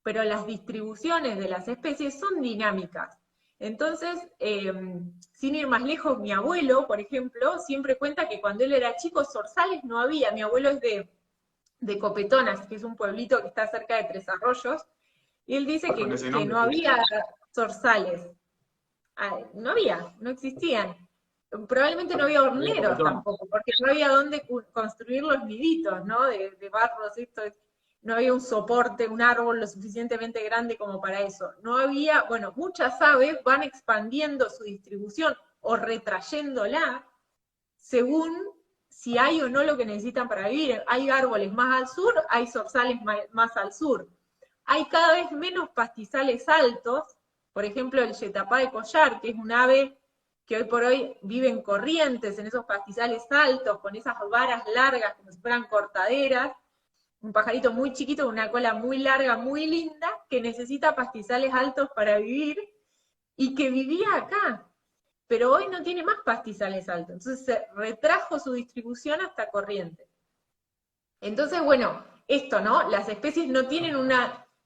pero las distribuciones de las especies son dinámicas. Entonces, sin ir más lejos, mi abuelo, por ejemplo, siempre cuenta que cuando él era chico, zorzales no había. Mi abuelo es de Copetonas, que es un pueblito que está cerca de Tres Arroyos, y él dice Con ese que nombre, no sí. había zorzales. No había, no existían. Probablemente no había Había horneros copetón. tampoco, porque no había dónde construir los niditos, ¿no? De barros, esto, no había un soporte, un árbol lo suficientemente grande como para eso. No había, bueno, muchas aves van expandiendo su distribución o retrayéndola según si hay o no lo que necesitan para vivir. Hay árboles más al sur, hay zorzales más al sur. Hay cada vez menos pastizales altos, por ejemplo el yetapá de collar, que es un ave que hoy por hoy vive en corrientes, en esos pastizales altos, con esas varas largas como si fueran cortaderas, un pajarito muy chiquito con una cola muy larga, muy linda, que necesita pastizales altos para vivir, y que vivía acá, pero hoy no tiene más pastizales altos, entonces se retrajo su distribución hasta Corrientes. Entonces, bueno, esto, ¿no? Las especies no tienen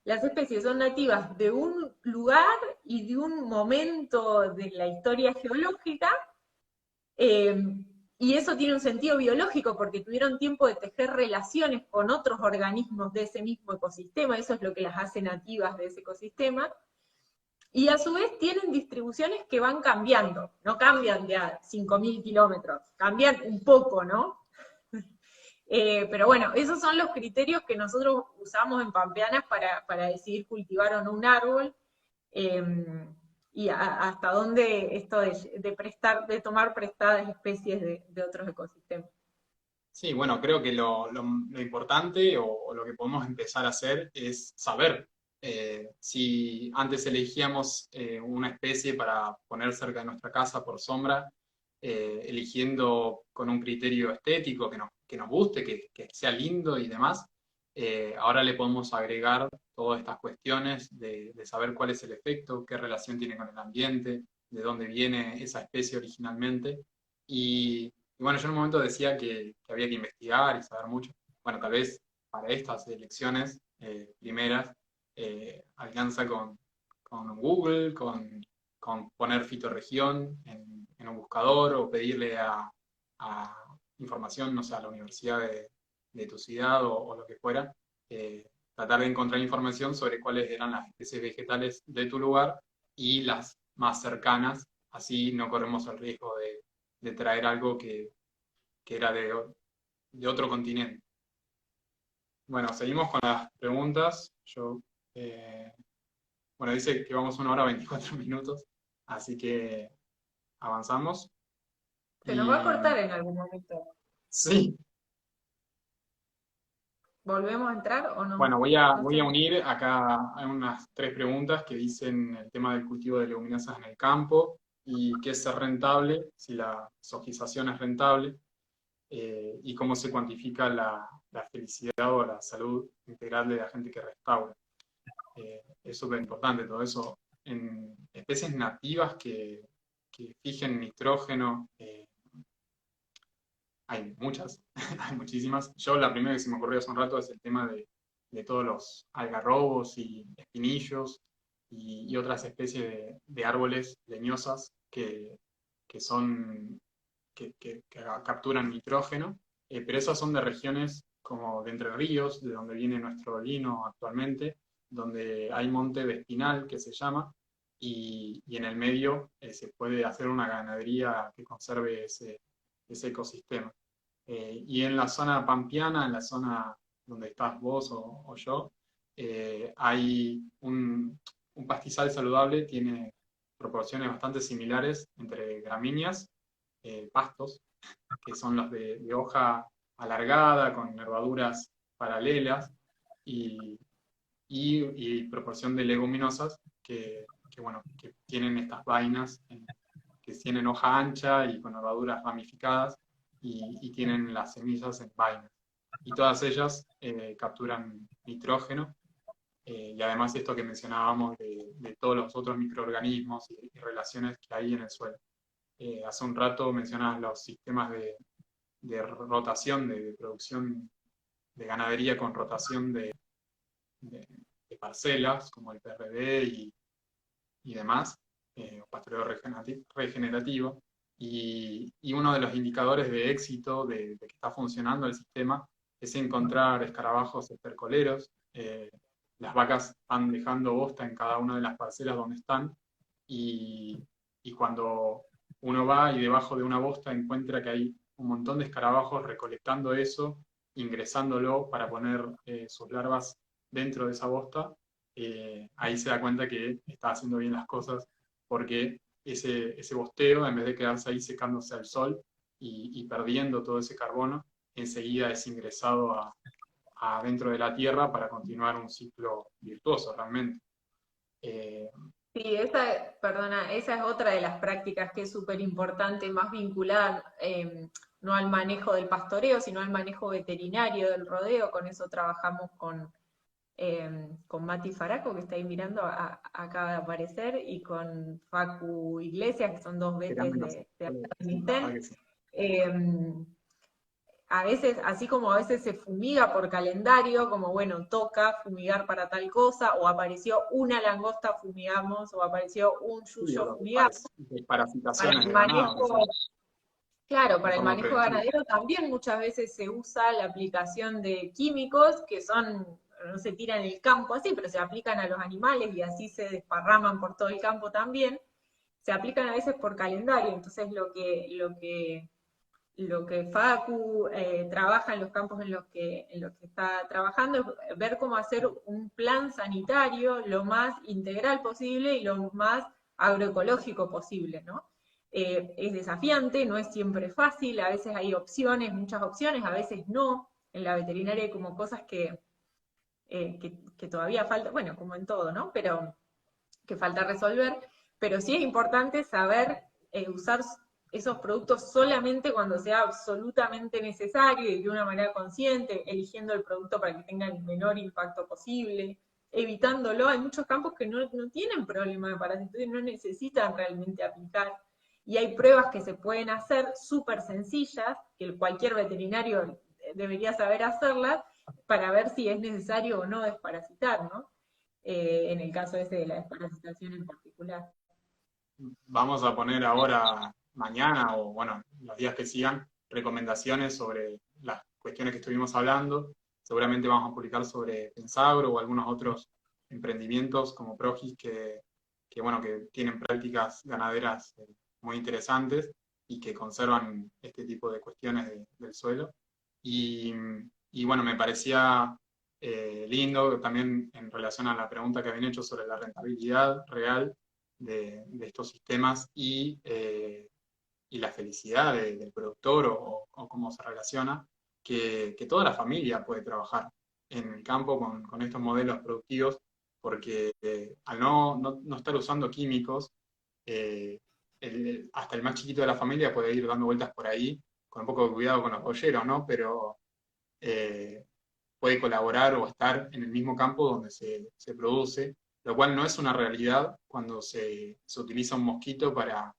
las especies son nativas de un lugar y de un momento de la historia geológica, eh, y eso tiene un sentido biológico porque tuvieron tiempo de tejer relaciones con otros organismos de ese mismo ecosistema, eso es lo que las hace nativas de ese ecosistema, y a su vez tienen distribuciones que van cambiando, no cambian de a 5.000 kilómetros, cambian un poco, ¿no? Pero bueno, esos son los criterios que nosotros usamos en Pampeanas para decidir cultivar o no un árbol, y hasta dónde esto de tomar prestadas especies de otros ecosistemas. Sí, bueno, creo que lo importante o lo que podemos empezar a hacer es saber si antes elegíamos una especie para poner cerca de nuestra casa por sombra, eligiendo con un criterio estético que nos guste, que sea lindo y demás, ahora le podemos agregar todas estas cuestiones de saber cuál es el efecto, qué relación tiene con el ambiente, de dónde viene esa especie originalmente. Y bueno, yo en un momento decía que había que investigar y saber mucho. Bueno, tal vez para estas elecciones primeras alcanza con Google, con poner fitoregión en un buscador o pedirle a información, no sé, a la universidad de tu ciudad o lo que fuera, tratar de encontrar información sobre cuáles eran las especies vegetales de tu lugar y las más cercanas, así no corremos el riesgo de traer algo que era de otro continente. Bueno, seguimos con las preguntas. Bueno, dice que vamos 1 hora 24 minutos, así que avanzamos. Se nos va a Y cortar en algún momento. sí, ¿Volvemos a entrar o no? bueno, No voy sé. a unir acá hay unas 3 preguntas que dicen el tema del cultivo de leguminosas en el campo y qué es ser rentable, si la sojización es rentable, y cómo se cuantifica la felicidad o la salud integral de la gente que restaura. Es súper importante todo eso. En especies nativas que fijen nitrógeno, hay muchas, hay muchísimas. Yo la primera que se me ocurrió hace un rato es el tema de todos los algarrobos y espinillos y otras especies de árboles leñosas que son que capturan nitrógeno, pero esas son de regiones como de Entre Ríos, de donde viene nuestro lino actualmente, donde hay monte espinal que se llama, y en el medio se puede hacer una ganadería que conserve ese ecosistema. Y en la zona pampeana, en la zona donde estás vos o yo, hay un pastizal saludable, tiene proporciones bastante similares entre gramíneas, pastos, que son los de hoja alargada, con nervaduras paralelas, y, y proporción de leguminosas bueno, que tienen estas vainas, que tienen hoja ancha y con nervaduras ramificadas, y tienen las semillas en vainas. Y todas ellas capturan nitrógeno, Y además esto que mencionábamos de todos los otros microorganismos y relaciones que hay en el suelo. Hace un rato mencionabas los sistemas de rotación, de producción de ganadería con rotación de- de parcelas, como el PRD y demás, pastoreo regenerativo. Y uno de los indicadores de éxito de que está funcionando el sistema es encontrar escarabajos estercoleros. Las vacas van dejando bosta en cada una de las parcelas donde están y cuando uno va y debajo de una bosta encuentra que hay un montón de escarabajos recolectando eso, ingresándolo para poner sus larvas dentro de esa bosta, ahí se da cuenta que está haciendo bien las cosas porque ese bosteo, en vez de quedarse ahí secándose al sol y perdiendo todo ese carbono, enseguida es ingresado a dentro de la tierra para continuar un ciclo virtuoso realmente. Eh, Sí, perdona, esa es otra de las prácticas que es súper importante, más vinculada no al manejo del pastoreo, sino al manejo veterinario del rodeo. Con eso trabajamos con Mati Faraco, que está ahí mirando, acaba de aparecer, y con Facu Iglesias, que son dos veces de Afganistán. A veces, así como a veces se fumiga por calendario, como bueno, toca fumigar para tal cosa, o apareció una langosta, fumigamos, o apareció un yuyo, fumigamos. Para Parasitaciones el de ganado, manejo, claro, de para el forma manejo preventiva. ganadero también muchas veces se usa la aplicación de químicos que no se tiran en el campo así, pero se aplican a los animales y así se desparraman por todo el campo también. Se aplican a veces por calendario, entonces lo que Facu trabaja en los campos en los que está trabajando es ver cómo hacer un plan sanitario lo más integral posible y lo más agroecológico posible, ¿no? Es desafiante, no es siempre fácil, a veces hay opciones, muchas opciones, a veces no. En la veterinaria hay como cosas que todavía falta, bueno, como en todo, ¿no? Pero que falta resolver, pero sí es importante saber usar esos productos solamente cuando sea absolutamente necesario y de una manera consciente, eligiendo el producto para que tenga el menor impacto posible, evitándolo. Hay muchos campos que no tienen problema de parásitos y no necesitan realmente aplicar. Y hay pruebas que se pueden hacer súper sencillas, que cualquier veterinario debería saber hacerlas, para ver si es necesario o no desparasitar, ¿no? En el caso ese de la desparasitación en particular. Vamos a poner ahora, mañana o bueno, los días que sigan, recomendaciones sobre las cuestiones que estuvimos hablando. Seguramente vamos a publicar sobre Pensagro o algunos otros emprendimientos como Progis bueno, que tienen prácticas ganaderas muy interesantes y que conservan este tipo de cuestiones del suelo. Y, y bueno, me parecía lindo también en relación a la pregunta que habían hecho sobre la rentabilidad real de estos sistemas y la felicidad del productor o cómo se relaciona, que toda la familia puede trabajar en el campo con estos modelos productivos, porque al no estar usando químicos, eh, hasta el más chiquito de la familia puede ir dando vueltas por ahí, con un poco de cuidado con los bolleros, ¿no? Pero eh, puede colaborar o estar en el mismo campo donde se produce, lo cual no es una realidad cuando se utiliza un mosquito para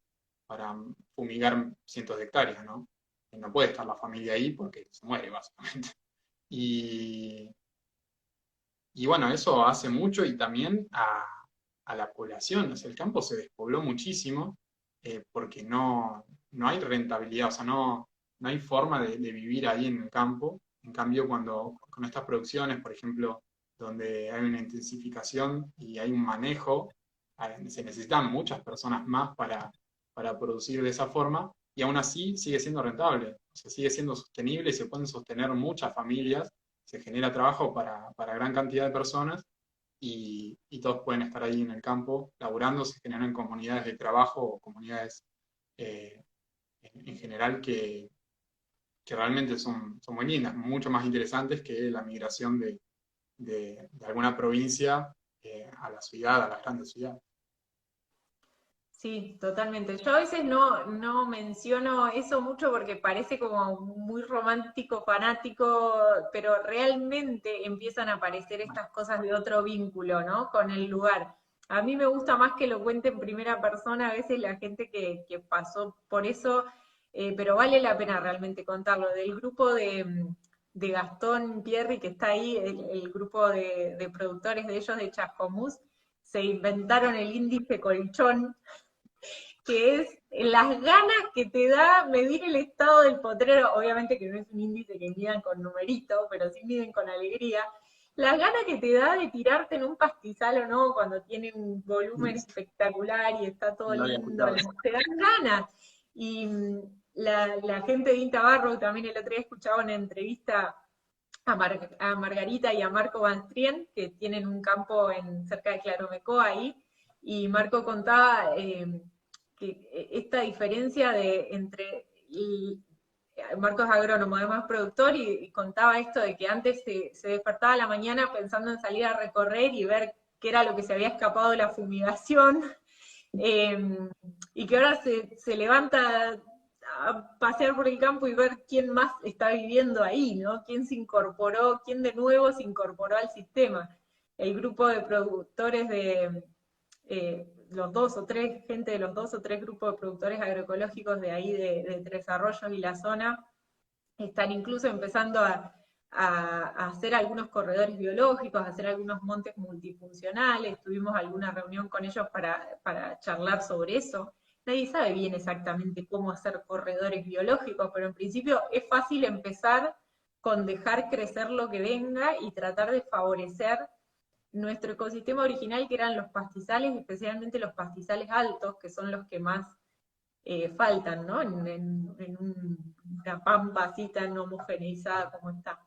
fumigar cientos de hectáreas, ¿no? Y no puede estar la familia ahí porque se muere, básicamente. Y, y bueno, eso hace mucho y también a la población, o sea, el campo se despobló muchísimo porque no hay rentabilidad, o sea, no hay forma de vivir ahí en el campo. En cambio, cuando con estas producciones, por ejemplo, donde hay una intensificación y hay un manejo, se necesitan muchas personas más para producir de esa forma y aún así sigue siendo rentable, o sea, sigue siendo sostenible y se pueden sostener muchas familias, se genera trabajo para gran cantidad de personas y todos pueden estar ahí en el campo laburando, se generan comunidades de trabajo o comunidades eh, en general que realmente son muy lindas, mucho más interesantes que la migración de alguna provincia a la ciudad, a las grandes ciudades. Sí, totalmente. Yo a veces no menciono eso mucho porque parece como muy romántico, fanático, pero realmente empiezan a aparecer estas cosas de otro vínculo, ¿no? Con el lugar. A mí me gusta más que lo cuente en primera persona, a veces la gente que pasó por eso, pero vale la pena realmente contarlo. Del grupo de Gastón Pierri que está ahí, el grupo de productores de ellos de Chascomús, se inventaron el índice colchón, que es las ganas que te da medir el estado del potrero, obviamente que no es un índice que midan con numerito, pero sí miden con alegría, las ganas que te da de tirarte en un pastizal o no, cuando tiene un volumen espectacular y está todo No lo había lindo, escuchado. te dan ganas. Y la gente de Intabarro, también el otro día escuchaba una entrevista a Margarita y a Marco Banstrien, que tienen un campo cerca de Claromecó ahí, y Marco contaba que esta diferencia Marco es agrónomo, además productor, y contaba esto de que antes se despertaba a la mañana pensando en salir a recorrer y ver qué era lo que se había escapado de la fumigación, eh, y que ahora se levanta a pasear por el campo y ver quién más está viviendo ahí, ¿no? Quién se incorporó, quién de nuevo se incorporó al sistema. El grupo de productores los dos o tres, gente de los dos o tres grupos de productores agroecológicos de ahí, de Tres Arroyos y la zona, están incluso empezando a hacer algunos corredores biológicos, a hacer algunos montes multifuncionales. Tuvimos alguna reunión con ellos para charlar sobre eso. Nadie sabe bien exactamente cómo hacer corredores biológicos, pero en principio es fácil empezar con dejar crecer lo que venga y tratar de favorecer nuestro ecosistema original, que eran los pastizales, especialmente los pastizales altos, que son los que más faltan, ¿no? Una pampa así tan homogeneizada como está.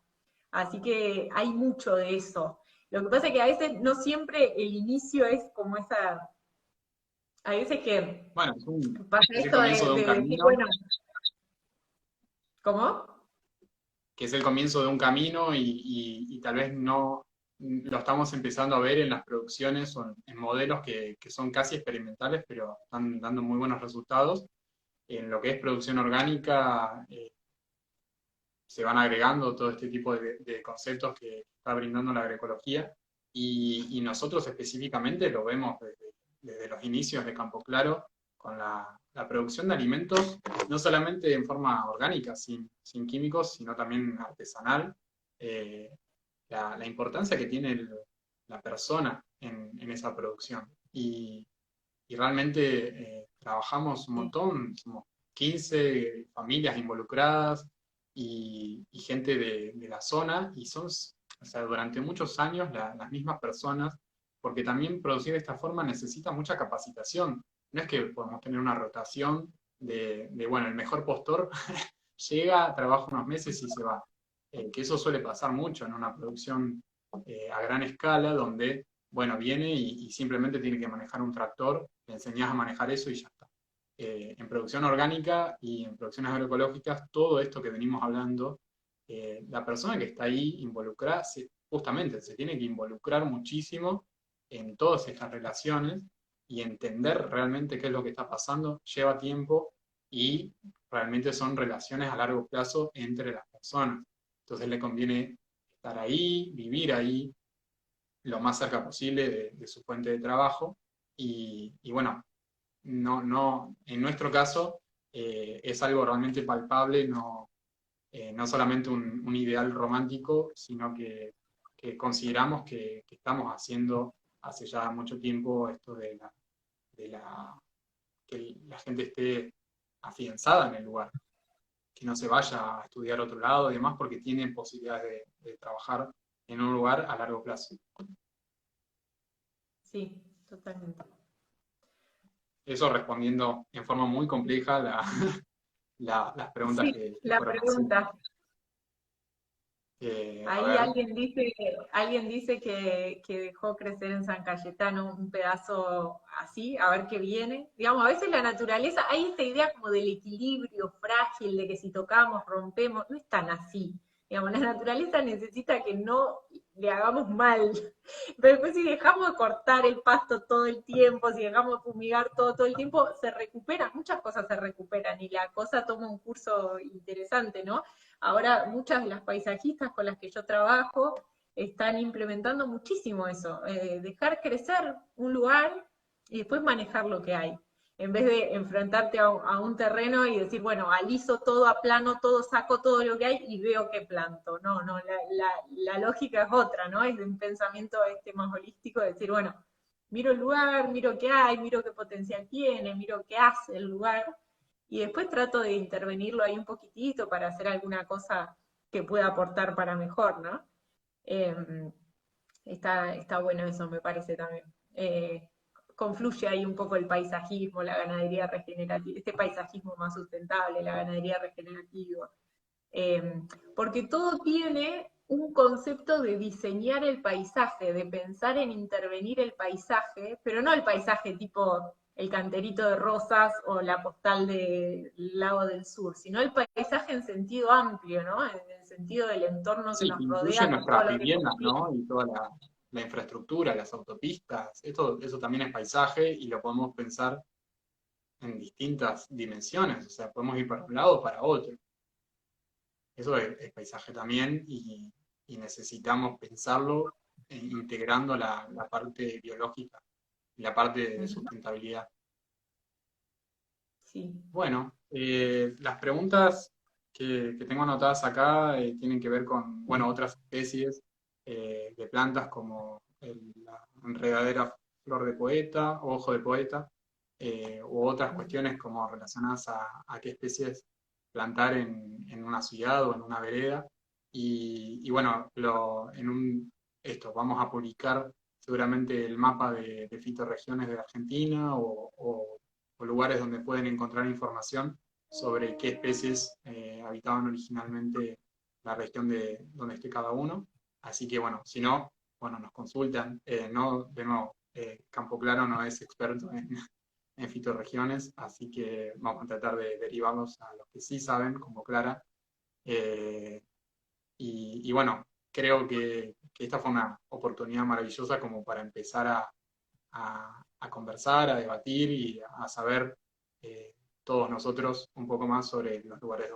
Así que hay mucho de eso. Lo que pasa es que a veces no siempre el inicio es como esa. Hay veces que Bueno, pasa es el esto comienzo de un de decir, camino, bueno, ¿cómo? que es el comienzo de un camino y tal vez no lo estamos empezando a ver en las producciones o en modelos que son casi experimentales, pero están dando muy buenos resultados. En lo que es producción orgánica, se van agregando todo este tipo de conceptos que está brindando la agroecología y nosotros específicamente lo vemos desde los inicios de Campo Claro con la producción de alimentos, no solamente en forma orgánica, sin químicos, sino también artesanal. eh, la importancia que tiene la persona en esa producción. Y realmente trabajamos un Sí, montón, somos 15 familias involucradas y gente de la zona, y son, o sea, durante muchos años las mismas personas, porque también producir de esta forma necesita mucha capacitación. No es que podemos tener una rotación bueno, el mejor postor llega, trabaja unos meses y se va. Que eso suele pasar mucho en una producción a gran escala, donde, bueno, viene y simplemente tiene que manejar un tractor, le enseñás a manejar eso y ya está. En producción orgánica y en producciones agroecológicas, todo esto que venimos hablando, la persona que está ahí involucrada, justamente se tiene que involucrar muchísimo en todas estas relaciones y entender realmente qué es lo que está pasando, lleva tiempo y realmente son relaciones a largo plazo entre las personas. Entonces le conviene estar ahí, vivir ahí, lo más cerca posible de su fuente de trabajo. Y bueno, en nuestro caso es algo realmente palpable, no solamente un ideal romántico, sino que consideramos que estamos haciendo hace ya mucho tiempo esto que la gente esté afianzada en el lugar, que no se vaya a estudiar a otro lado y demás, porque tienen posibilidades de trabajar en un lugar a largo plazo. sí, totalmente. Eso respondiendo en forma muy compleja las preguntas Sí, que la fueron haciendo. pregunta. A Ahí ver, alguien dice que dejó crecer en San Cayetano un pedazo así, a ver qué viene. Digamos, a veces la naturaleza, hay esta idea como del equilibrio frágil, de que si tocamos, rompemos, no es tan así. Digamos, la naturaleza necesita que no le hagamos mal. Pero después si dejamos de cortar el pasto todo el tiempo, si dejamos de fumigar todo el tiempo, se recuperan, muchas cosas se recuperan y la cosa toma un curso interesante, ¿no? Ahora muchas de las paisajistas con las que yo trabajo están implementando muchísimo eso, dejar crecer un lugar y después manejar lo que hay. En vez de enfrentarte a un terreno y decir, bueno, aliso todo, aplano todo, saco todo lo que hay y veo qué planto. No, no, la lógica es otra, ¿no? Es de un pensamiento más holístico, de decir, bueno, miro el lugar, miro qué hay, miro qué potencial tiene, miro qué hace el lugar, y después trato de intervenirlo ahí un poquitito para hacer alguna cosa que pueda aportar para mejor, ¿no? Eh, está bueno eso, me parece también. Confluye ahí un poco el paisajismo, la ganadería regenerativa, este paisajismo más sustentable, la ganadería regenerativa. Porque todo tiene un concepto de diseñar el paisaje, de pensar en intervenir el paisaje, pero no el paisaje tipo el canterito de rosas o la postal del Lago del Sur, sino el paisaje en sentido amplio, ¿no? En el sentido del entorno que Sí, nos que incluye rodea con todo nuestras lo que eso viviendas, implica. ¿no? Y toda la infraestructura, las autopistas, eso también es paisaje y lo podemos pensar en distintas dimensiones, o sea, podemos ir para un lado o para otro. Eso es paisaje también y necesitamos pensarlo integrando la parte biológica y la parte de Ujú. sustentabilidad. Sí. Bueno, las preguntas que tengo anotadas acá tienen que ver con, bueno, otras especies de plantas como la enredadera flor de poeta o ojo de poeta, u otras cuestiones como relacionadas a qué especies plantar en una ciudad o en una vereda. Y bueno, esto, vamos a publicar seguramente el mapa de fitorregiones de Argentina o lugares donde pueden encontrar información sobre qué especies habitaban originalmente la región de donde esté cada uno. Así que bueno, si no, bueno, nos consultan. No, de nuevo, Campo Claro no es experto en fitorregiones, así que vamos a tratar de derivarlos a los que sí saben, como Clara. Eh, y bueno, creo que esta fue una oportunidad maravillosa como para empezar a conversar, a debatir y a saber todos nosotros un poco más sobre los lugares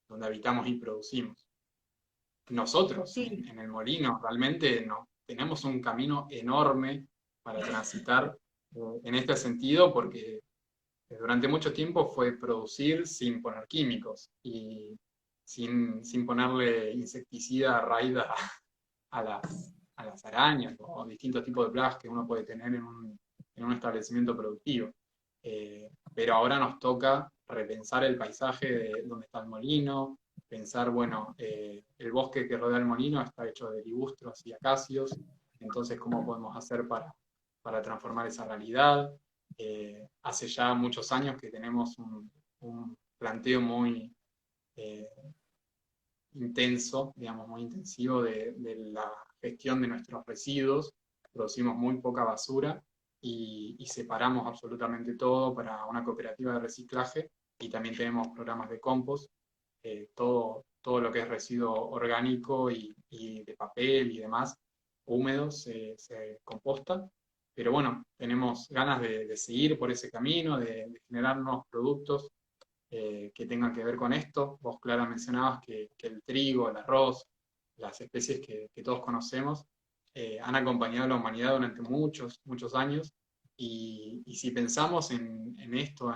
donde habitamos y producimos. Nosotros Sí, en el Molino realmente no, tenemos un camino enorme para transitar en este sentido porque durante mucho tiempo fue producir sin poner químicos y sin ponerle insecticida raída a las arañas o distintos tipos de plagas que uno puede tener en un establecimiento productivo. Pero ahora nos toca repensar el paisaje de donde está el molino, pensar, bueno, el bosque que rodea el molino está hecho de ligustros y acacios, entonces, ¿cómo podemos hacer para transformar esa realidad? Hace ya muchos años que tenemos un planteo muy eh, intenso, digamos, muy intensivo de la gestión de nuestros residuos. Producimos muy poca basura y separamos absolutamente todo para una cooperativa de reciclaje y también tenemos programas de compost, todo lo que es residuo orgánico y de papel y demás húmedo se composta. Pero bueno, tenemos ganas de seguir por ese camino, de generar nuevos productos que tengan que ver con esto. Vos, Clara, mencionabas que el trigo, el arroz, las especies que todos conocemos, han acompañado a la humanidad durante muchos, muchos años. Y si pensamos en esto,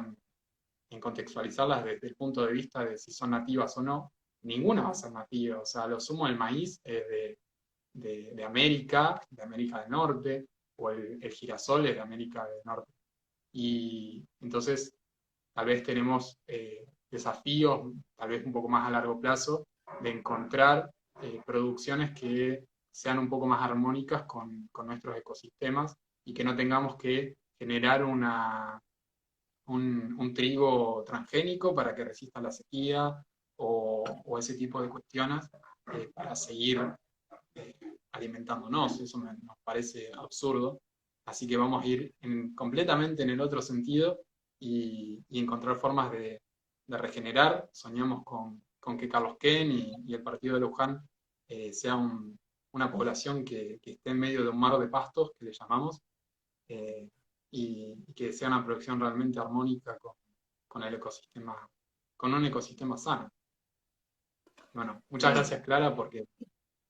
en contextualizarlas desde el punto de vista de si son nativas o no, ninguna va a ser nativa. O sea, a lo sumo el maíz es de América, de América del Norte, o el girasol es de América del Norte. Y entonces tal vez tenemos desafíos, tal vez un poco más a largo plazo, de encontrar producciones que sean un poco más armónicas con nuestros ecosistemas y que no tengamos que generar un trigo transgénico para que resista la sequía o ese tipo de cuestiones para seguir eh, alimentándonos. Eso nos parece absurdo. Así que vamos a ir completamente en el otro sentido y encontrar formas de regenerar. Soñamos con con que Carlos Ken y el partido de Luján sea una población que esté en medio de un mar de pastos, que le llamamos, y que sea una producción realmente armónica con el ecosistema, con un ecosistema sano. Bueno, muchas Sí, gracias, Clara, porque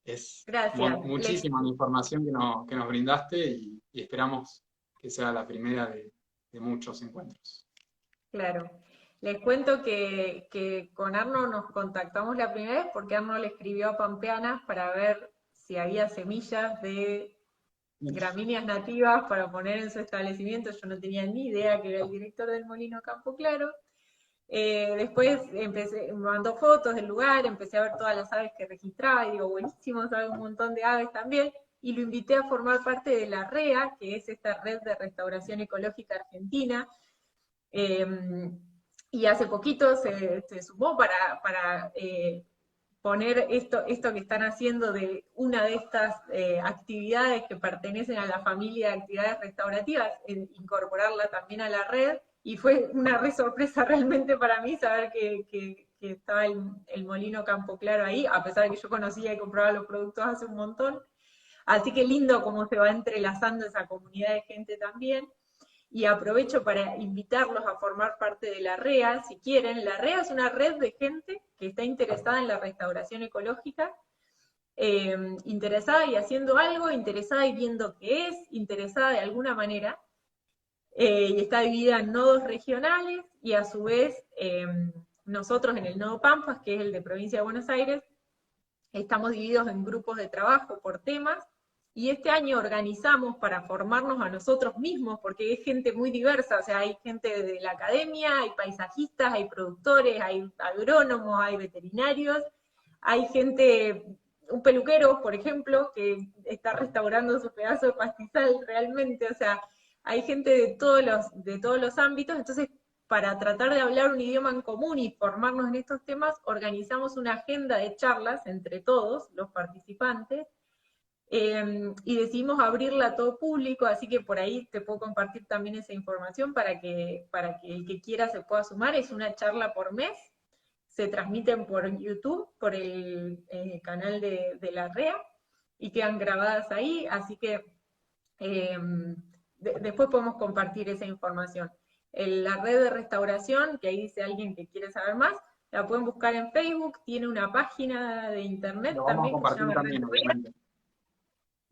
es gracias. muchísima la información que nos brindaste y esperamos que sea la primera de muchos encuentros. Claro. Les cuento que con Arno nos contactamos la primera vez porque Arno le escribió a Pampeanas para ver si había semillas de gramíneas nativas para poner en su establecimiento. Yo no tenía ni idea que era el director del Molino Campo Claro. Después me mandó fotos del lugar, empecé a ver todas las aves que registraba y digo, buenísimo, sabe un montón de aves también. Y lo invité a formar parte de la REA, que es esta red de restauración ecológica argentina. Y hace poquito se sumó para poner esto que están haciendo de una de estas actividades que pertenecen a la familia de actividades restaurativas, incorporarla también a la red, y fue una re sorpresa realmente para mí saber que estaba el Molino Campo Claro ahí, a pesar de que yo conocía y compraba los productos hace un montón. Así que lindo cómo se va entrelazando esa comunidad de gente también. Y aprovecho para invitarlos a formar parte de la REA, si quieren. La REA es una red de gente que está interesada en la restauración ecológica, interesada y haciendo algo, interesada y viendo qué es, interesada de alguna manera, y está dividida en nodos regionales, y a su vez nosotros en el nodo Pampas, que es el de Provincia de Buenos Aires, estamos divididos en grupos de trabajo por temas, y este año organizamos para formarnos a nosotros mismos, porque hay gente muy diversa, o sea, hay gente de la academia, hay paisajistas, hay productores, hay agrónomos, hay veterinarios, hay gente, un peluquero, por ejemplo, que está restaurando su pedazo de pastizal realmente, o sea, hay gente de todos los ámbitos. Entonces, para tratar de hablar un idioma en común y formarnos en estos temas, organizamos una agenda de charlas entre todos los participantes, y decidimos abrirla a todo público, así que por ahí te puedo compartir también esa información para que el que quiera se pueda sumar. Es una charla por mes, se transmiten por YouTube, por el canal de la REA, y quedan grabadas ahí, así que después podemos compartir esa información. La red de restauración, que ahí dice alguien que quiere saber más, la pueden buscar en Facebook, tiene una página de internet Lo vamos a también que se compartir llama también, Red. obviamente.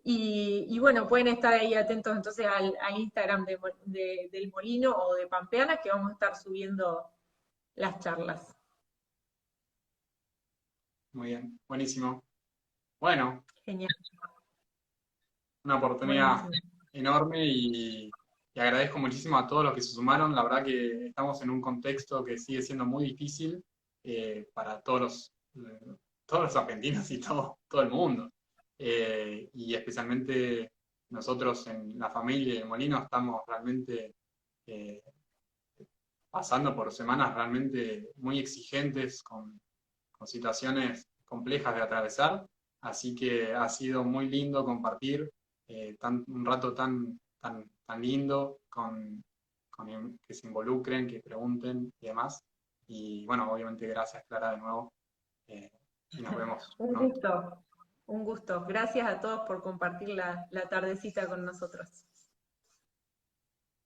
Y bueno, pueden estar ahí atentos entonces al Instagram del Molino o de Pampeana, que vamos a estar subiendo las charlas. Muy bien, buenísimo. Bueno, Genial. una oportunidad Buenísimo. enorme y agradezco muchísimo a todos los que se sumaron. La verdad que estamos en un contexto que sigue siendo muy difícil para todos los argentinos y todo el mundo. Y especialmente nosotros en la familia de Molino estamos realmente eh, pasando por semanas realmente muy exigentes con situaciones complejas de atravesar. Así que ha sido muy lindo compartir un rato tan lindo que se involucren, que pregunten y demás. Y bueno, obviamente gracias, Clara, de nuevo. Y nos vemos, Un ¿no? gusto, un gusto. Gracias a todos por compartir la tardecita con nosotros.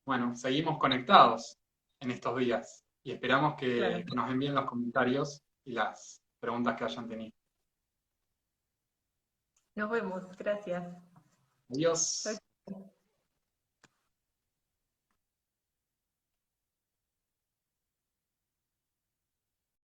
Bueno, seguimos conectados en estos días y esperamos Claro. que nos envíen los comentarios y las preguntas que hayan tenido. Nos vemos. Gracias. Adiós. Chau, chau.